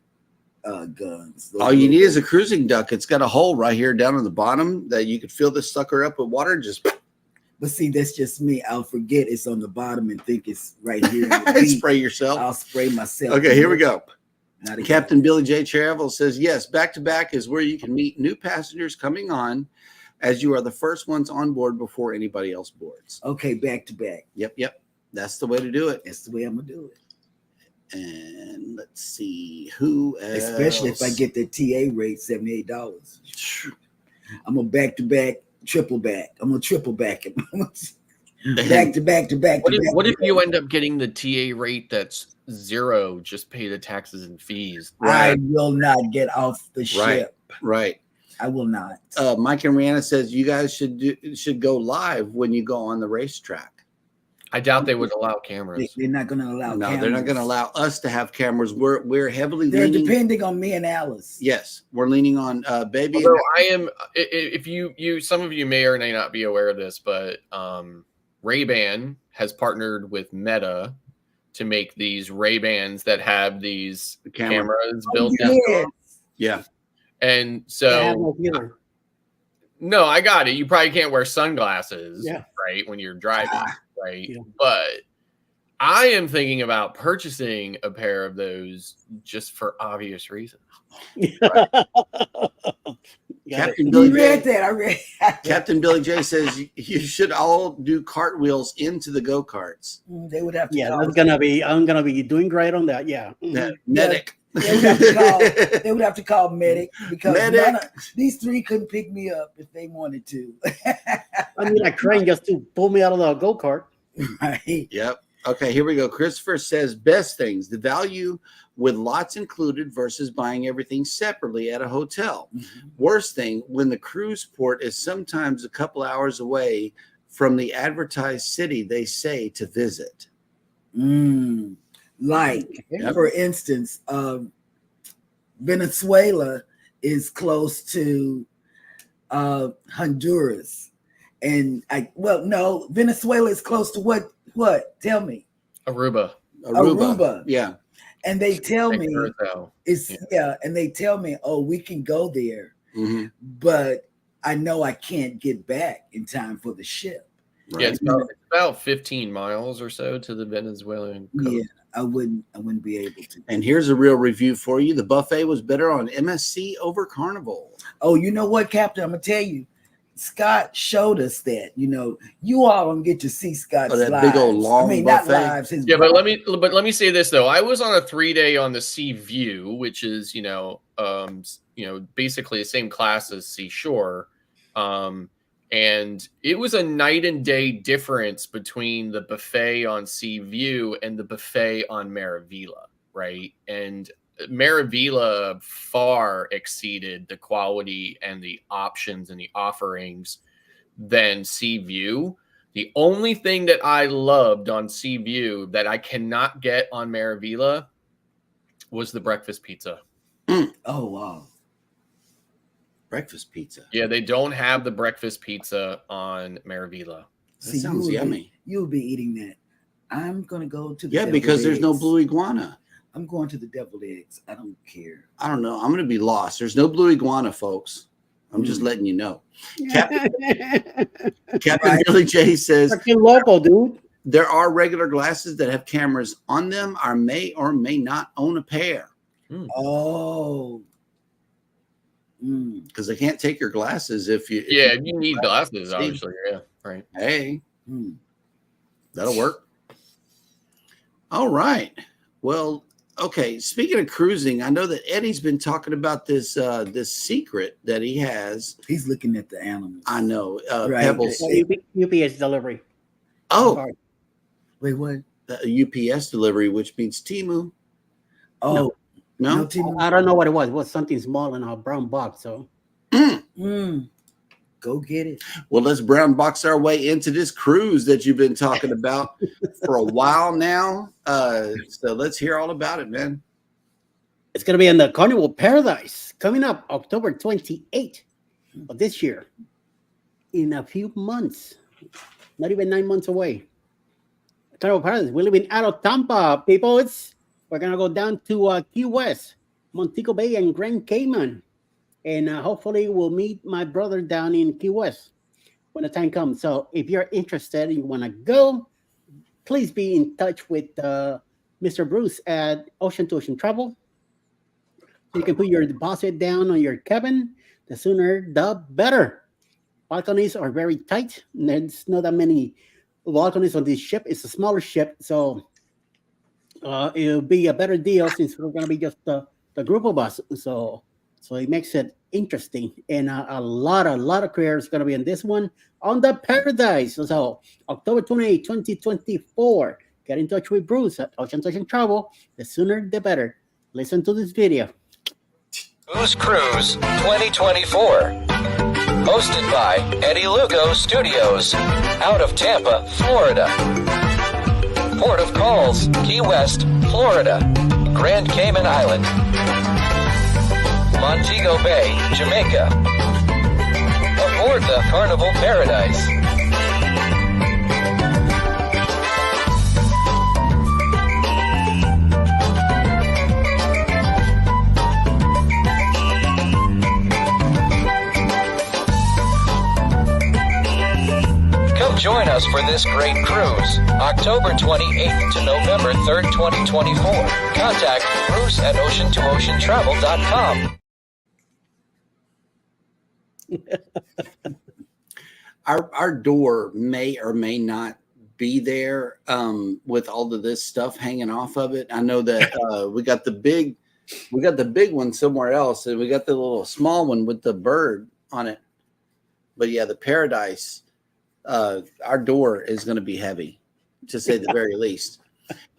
guns. All you need is a cruising duck. It's got a hole right here down on the bottom that you could fill this sucker up with water. But see, that's just me. I'll forget it's on the bottom and think it's right here. Spray yourself. I'll spray myself. Okay, here we go. Captain Billy J Travel says, yes, back-to-back is where you can meet new passengers coming on as you are the first ones on board before anybody else boards. Okay, back-to-back. Yep. That's the way to do it. That's the way I'm going to do it. And let's see who else. Especially if I get the TA rate, $78. I'm going to back-to-back, triple back. I'm going to triple back it. Back-to-back. What if you end up getting the TA rate that's 0, just pay the taxes and fees? Right. I will not get off the ship. Right. I will not. Mike and Rihanna says you guys should go live when you go on the racetrack. I doubt they would allow cameras. They're not going to allow. No, cameras. they're not going to allow us to have cameras. We're heavily They're leaning. depending on me and Alice. Yes, we're leaning on baby. Although I am, if you some of you may or may not be aware of this, but Ray-Ban has partnered with Meta to make these Ray-Bans that have these cameras built into them. Yeah, and so no, I got it. You probably can't wear sunglasses, right, when you're driving, right? Yeah. But I am thinking about purchasing a pair of those just for obvious reasons. Right? Captain Billy read that. I read that. Captain Billy J says you should all do cartwheels into the go-karts. They would have to. Yeah, I'm gonna be doing great on that. Yeah, medic. They would have to call medic because these three couldn't pick me up if they wanted to. I need a crane just to pull me out of the go-kart. Right. Yep. Okay, here we go. Christopher says best things: the value with lots included versus buying everything separately at a hotel. Mm-hmm. Worst thing, when the cruise port is sometimes a couple hours away from the advertised city they say to visit. Like, for instance, Venezuela is close to Honduras. And Venezuela is close to what? Tell me. Aruba. Yeah. And they tell me and they tell me, oh, we can go there. Mm-hmm. But I know I can't get back in time for the ship. Right? Yeah, it's about 15 miles or so to the Venezuelan coast. Yeah, I wouldn't be able to. And here's a real review for you. The buffet was better on MSC over Carnival. Oh, you know what, Captain? I'm gonna tell you. Scott showed us that, you all don't get to see Scott's lives. Big old long buffet. Not lives. But let me say this though. I was on a 3-day on the Sea View, which is basically the same class as Seashore, and it was a night and day difference between the buffet on Sea View and the buffet on Maravilla, right? And Maravilla far exceeded the quality and the options and the offerings than Sea View. The only thing that I loved on Sea View that I cannot get on Maravilla was the breakfast pizza. Oh, wow. Breakfast pizza. Yeah, they don't have the breakfast pizza on Maravilla. That sounds yummy. You'll be eating that. I'm going to go to the because there's no blue iguana. I'm going to the deviled eggs. I don't care. I don't know. I'm going to be lost. There's no blue iguana, folks. I'm just letting you know. Captain Billy J says, local, dude. There are regular glasses that have cameras on them. I may or may not own a pair. Oh. Because they can't take your glasses if you. If you need glasses, obviously. Yeah, right. Hey, that'll work. All right. Well, okay. Speaking of cruising, I know that Eddie's been talking about this secret that he has. He's looking at the animals. I know. Pebbles. UPS delivery. Oh, wait, what? UPS delivery, which means Temu. Oh, no. I don't know what it was. It was something small in a brown box. So, go get it. Well, let's brown box our way into this cruise that you've been talking about for a while now. So let's hear all about it, man. It's going to be in the Carnival Paradise coming up October 28th of this year. In a few months, not even 9 months away. Carnival Paradise. We're living out of Tampa, people. We're going to go down to Key West, Montego Bay, and Grand Cayman. And hopefully we'll meet my brother down in Key West when the time comes. So if you're interested and you want to go, please be in touch with Mr. Bruce at Ocean to Ocean Travel. So you can put your deposit down on your cabin. The sooner, the better. Balconies are very tight. There's not that many balconies on this ship. It's a smaller ship, so it'll be a better deal since we're going to be just the group of us. So it makes it interesting. And a lot of careers going to be in this one on the Paradise. So October 28, 2024. Get in touch with Bruce at Ocean to Ocean Travel. The sooner, the better. Listen to this video. Who's Cruise 2024. Hosted by Eddie Lugo Studios, out of Tampa, Florida. Port of Calls, Key West, Florida. Grand Cayman Island. Montego Bay, Jamaica. Aboard the Carnival Paradise. Come join us for this great cruise, October 28th to November 3rd, 2024. Contact cruise@ocean2oceantravel.com. Our door may or may not be there with all of this stuff hanging off of it. I know that we got the big one somewhere else, and we got the little small one with the bird on it. But yeah, the Paradise, our door is going to be heavy, to say the very least.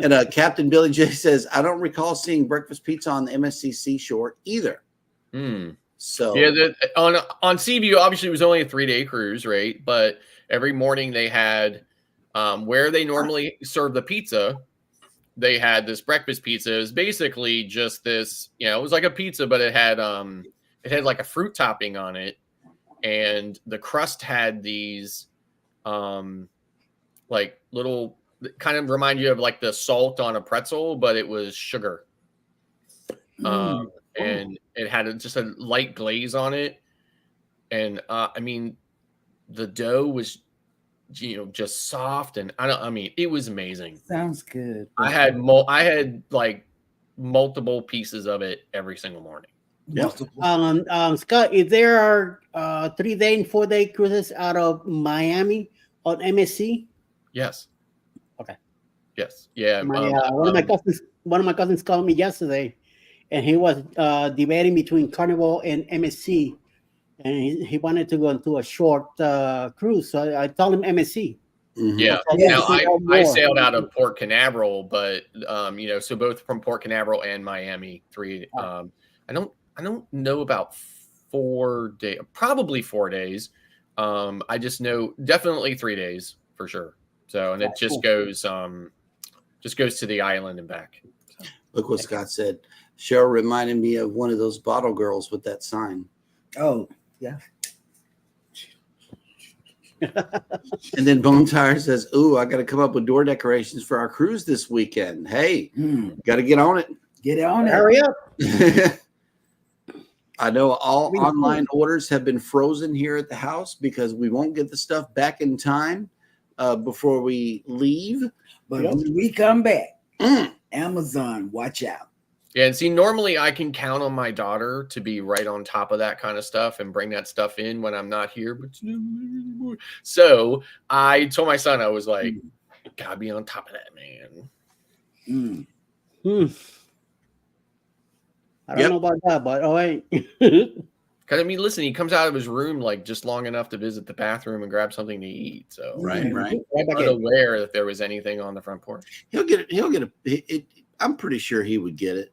And Captain Billy J says, I don't recall seeing breakfast pizza on the MSC Seashore either. So yeah, on Seaview, obviously it was only a 3-day cruise, right? But every morning they had where they normally serve the pizza, they had this breakfast pizza. It was basically just this, it was like a pizza, but it had like a fruit topping on it, and the crust had these like little, kind of remind you of like the salt on a pretzel, but it was sugar. And it had just a light glaze on it. And I mean, the dough was, just soft, and it was amazing. Sounds good. I had like multiple pieces of it every single morning. Yep. Scott, if there are 3-day and 4-day cruises out of Miami on MSC? Yes. Okay. Yes. Yeah. One of my cousins called me yesterday, and he was debating between Carnival and MSC, and he wanted to go into a short cruise. So I told him MSC. Yeah. Now I sailed out of Port Canaveral, but so both from Port Canaveral and Miami, 3. I don't know about 4 days, probably 4 days. I just know definitely 3 days for sure. So, and it just goes to the island and back. So. Look what Scott said. Cheryl reminded me of one of those bottle girls with that sign. Oh, yeah. And then Bone Tire says, ooh, I got to come up with door decorations for our cruise this weekend. Hey, got to get on it. Get on it. Hurry up. I know all online orders have been frozen here at the house because we won't get the stuff back in time before we leave. But when we come back, Amazon, watch out. Yeah, and see, normally I can count on my daughter to be right on top of that kind of stuff and bring that stuff in when I'm not here. But so I told my son, I was like, gotta be on top of that, man. I don't know about that, but all right. Because listen, he comes out of his room like just long enough to visit the bathroom and grab something to eat. So right. I'm unaware that there was anything on the front porch. He'll get it. I'm pretty sure he would get it.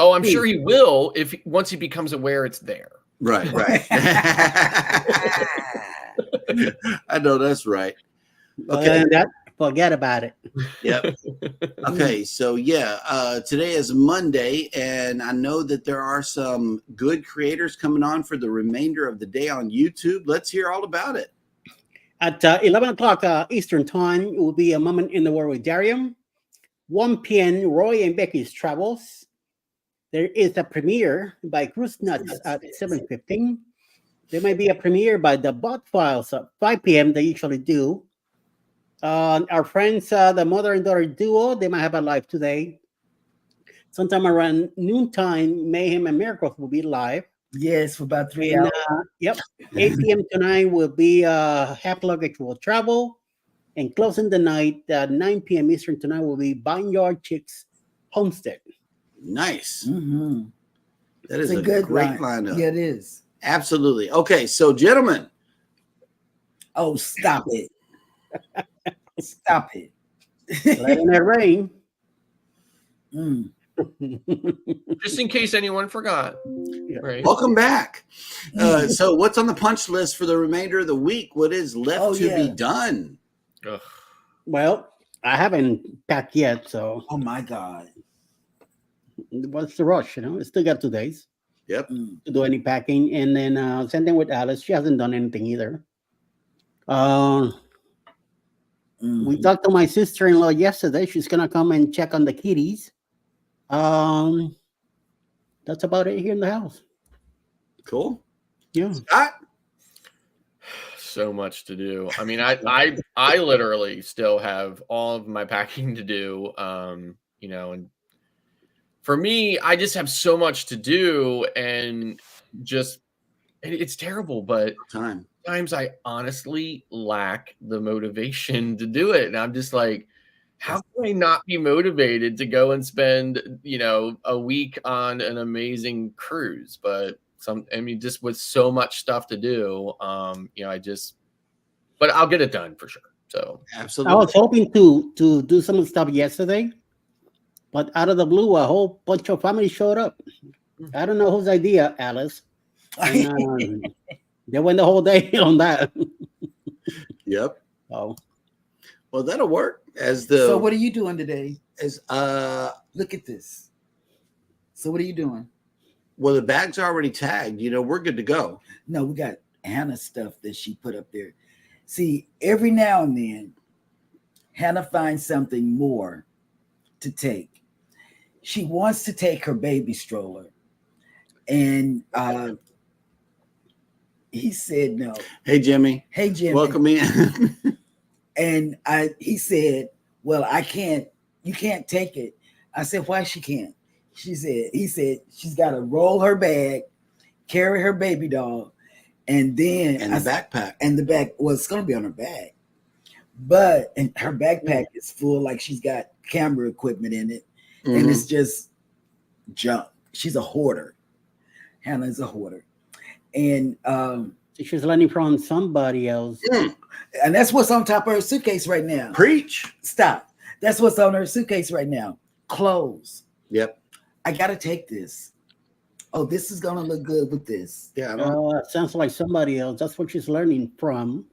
Oh, I'm sure he will once he becomes aware it's there. Right. I know that's right. Okay. Forget about it. Yep. Okay. So today is Monday, and I know that there are some good creators coming on for the remainder of the day on YouTube. Let's hear all about it. At 11 o'clock Eastern time, it will be A Moment in the World with Darium. 1 p.m. Roy and Becky's Travels. There is a premiere by Cruise Nuts at 7:15. There might be a premiere by the Bot Files at 5 p.m. They usually do. Our friends, the mother and daughter duo, they might have a live today. Sometime around noontime, Mayhem and Miracles will be live. Yes, for about 3 hours. 8 p.m. tonight will be Half Luggage Will Travel. And closing the night at 9 p.m. Eastern tonight will be Vineyard Chicks Homestead. Nice. That is a good great lineup. Yeah, it is. Absolutely. Okay, so gentlemen. Oh, stop it. Stop it. Letting it rain. Just in case anyone forgot. Right. Welcome back. So what's on the punch list for the remainder of the week? What is left to be done? Ugh. Well, I haven't packed yet, so Oh my God. what's the rush? You know, I still got 2 days Yep. to do any packing, and then same thing with Alice. She hasn't done anything either. We talked to my sister-in-law yesterday. She's gonna come and check on the kitties. Um, that's about it here in the house. Cool. Yeah. Scott? So much to do. I mean, I literally still have all of my packing to do. And for me, I just have so much to do, and just it's terrible, but sometimes I honestly lack the motivation to do it. And I'm just like, how can I not be motivated to go and spend, a week on an amazing cruise? But just with so much stuff to do, but I'll get it done for sure. So absolutely. I was hoping to do some stuff yesterday, but out of the blue, a whole bunch of family showed up. I don't know whose idea, Alice. And, they went the whole day on that. Yep. Oh, well, that'll work. So what are you doing today? Look at this. So what are you doing? Well, the bag's already tagged. We're good to go. No, we got Hannah's stuff that she put up there. See, every now and then, Hannah finds something more to take. She wants to take her baby stroller, and he said no. Hey, Jimmy. Hey, Jimmy. Welcome in. And he said, well, I can't. You can't take it. I said, why she can't? He said she's got to roll her bag, carry her baby doll, and then the backpack. And the back, well, it's going to be on her bag. But and her backpack is full, like she's got camera equipment in it. Mm-hmm. And it's just junk. She's a hoarder. Hannah's a hoarder. And she's learning from somebody else. And that's what's on top of her suitcase right now. Preach. Stop. That's what's on her suitcase right now. Clothes. Yep. I got to take this. Oh, this is going to look good with this. Yeah. Sounds like somebody else. That's what she's learning from.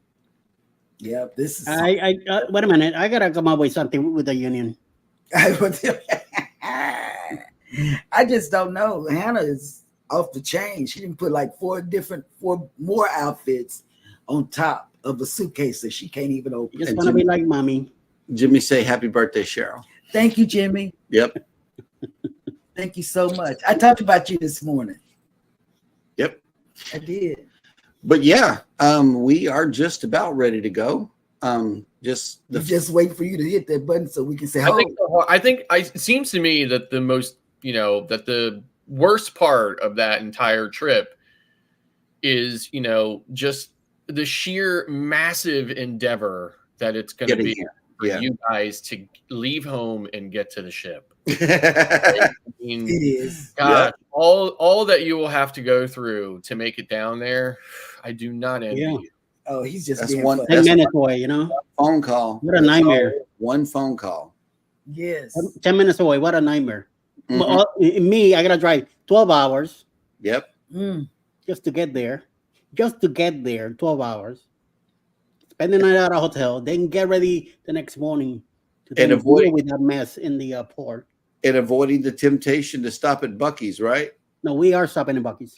Yeah, this is. I wait a minute. I got to come up with something with the union. I just don't know. Hannah is off the chain. She didn't put like four more outfits on top of a suitcase that she can't even open. You just want to be like mommy. Jimmy, say happy birthday, Cheryl. Thank you, Jimmy. Yep. Thank you so much. I talked about you this morning. Yep. I did. But yeah, we are just about ready to go. Just wait for you to hit that button so we can say. I think it seems to me that the most, that the worst part of that entire trip is, just the sheer massive endeavor that it's going to be for you guys to leave home and get to the ship. I mean, it is. God, all that you will have to go through to make it down there. I do not envy you. Oh, he's just 10 minutes away, Phone call. What a nightmare. One phone call. Yes. 10 minutes away. What a nightmare. Mm-hmm. Me, I got to drive 12 hours. Yep. Just to get there. 12 hours. Spend the night at a hotel. Then get ready the next morning to deal with that mess in the port. And avoiding the temptation to stop at Buc-ee's, right? No, we are stopping at Buc-ee's.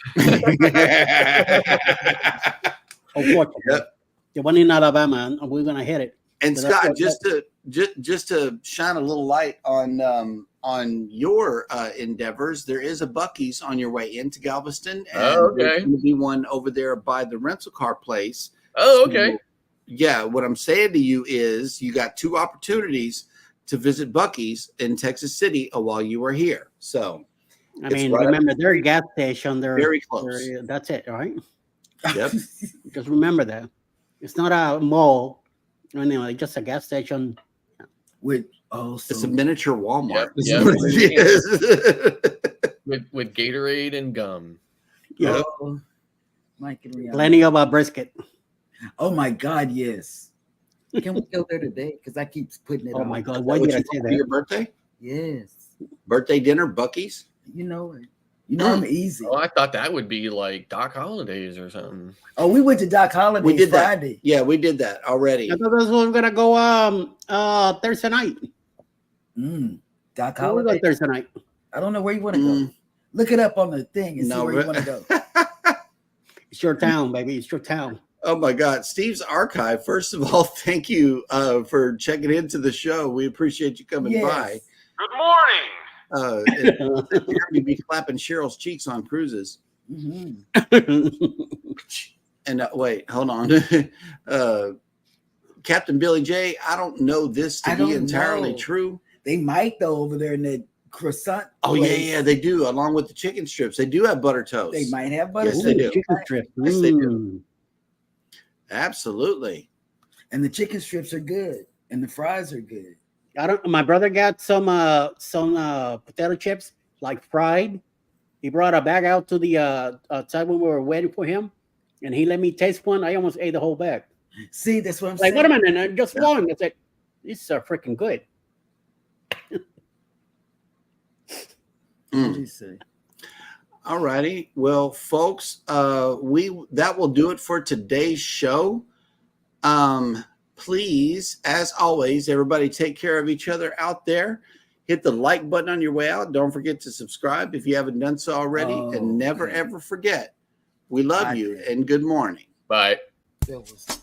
Unfortunately, the one in Alabama, and we're gonna hit it. And so Scott, just to shine a little light on your endeavors, there is a Buc-ee's on your way into Galveston, and there's going to be one over there by the rental car place. Oh, okay. So, yeah, what I'm saying to you is, you got two opportunities to visit Buc-ee's in Texas City while you are here. So, I mean, remember their gas station. They're very close. That's it, right? Yep. Just remember that it's not a mall. Anyway, just a gas station. It's a miniature Walmart. Yep. with Gatorade and gum. Yeah. Plenty of brisket. Oh my God, yes. Can we go there today? Because I keep putting it on. Oh my God, why did I say that? Your birthday? Yes. Birthday dinner, Buc-ee's? You know it. You know, I'm easy. Oh, I thought that would be like Doc Holiday's or something. Oh, we went to Doc Holiday's We did Friday. that. Yeah, we did that already. I thought this was gonna go Thursday night. Doc Where we Holiday. go Thursday night? I don't know where you want to go. Look it up on the thing and see where you want to go. It's your town, baby. It's your town. Oh my God, Steve's Archive. First of all, thank you for checking into the show. We appreciate you coming by. Good morning. Jeremy be clapping Cheryl's cheeks on cruises. And wait, hold on. Captain Billy J, I don't know this to be entirely true. They might though over there in the croissant. Oh place. yeah, they do. Along with the chicken strips, they do have butter toast. They might have butter. Yes, they do. Chicken strips. Yes, they do. Absolutely. And the chicken strips are good, and the fries are good. My brother got some potato chips like fried. He brought a bag out to the outside when we were waiting for him, and he let me taste one. I almost ate the whole bag. See, that's what I'm like, saying. wait a minute, just one. I said, these are freaking good. What did you say? All righty. Well, folks, that will do it for today's show. Please, as always, everybody take care of each other out there. Hit the like button on your way out. Don't forget to subscribe if you haven't done so already. And never, ever forget, we love you and good morning. Bye. That was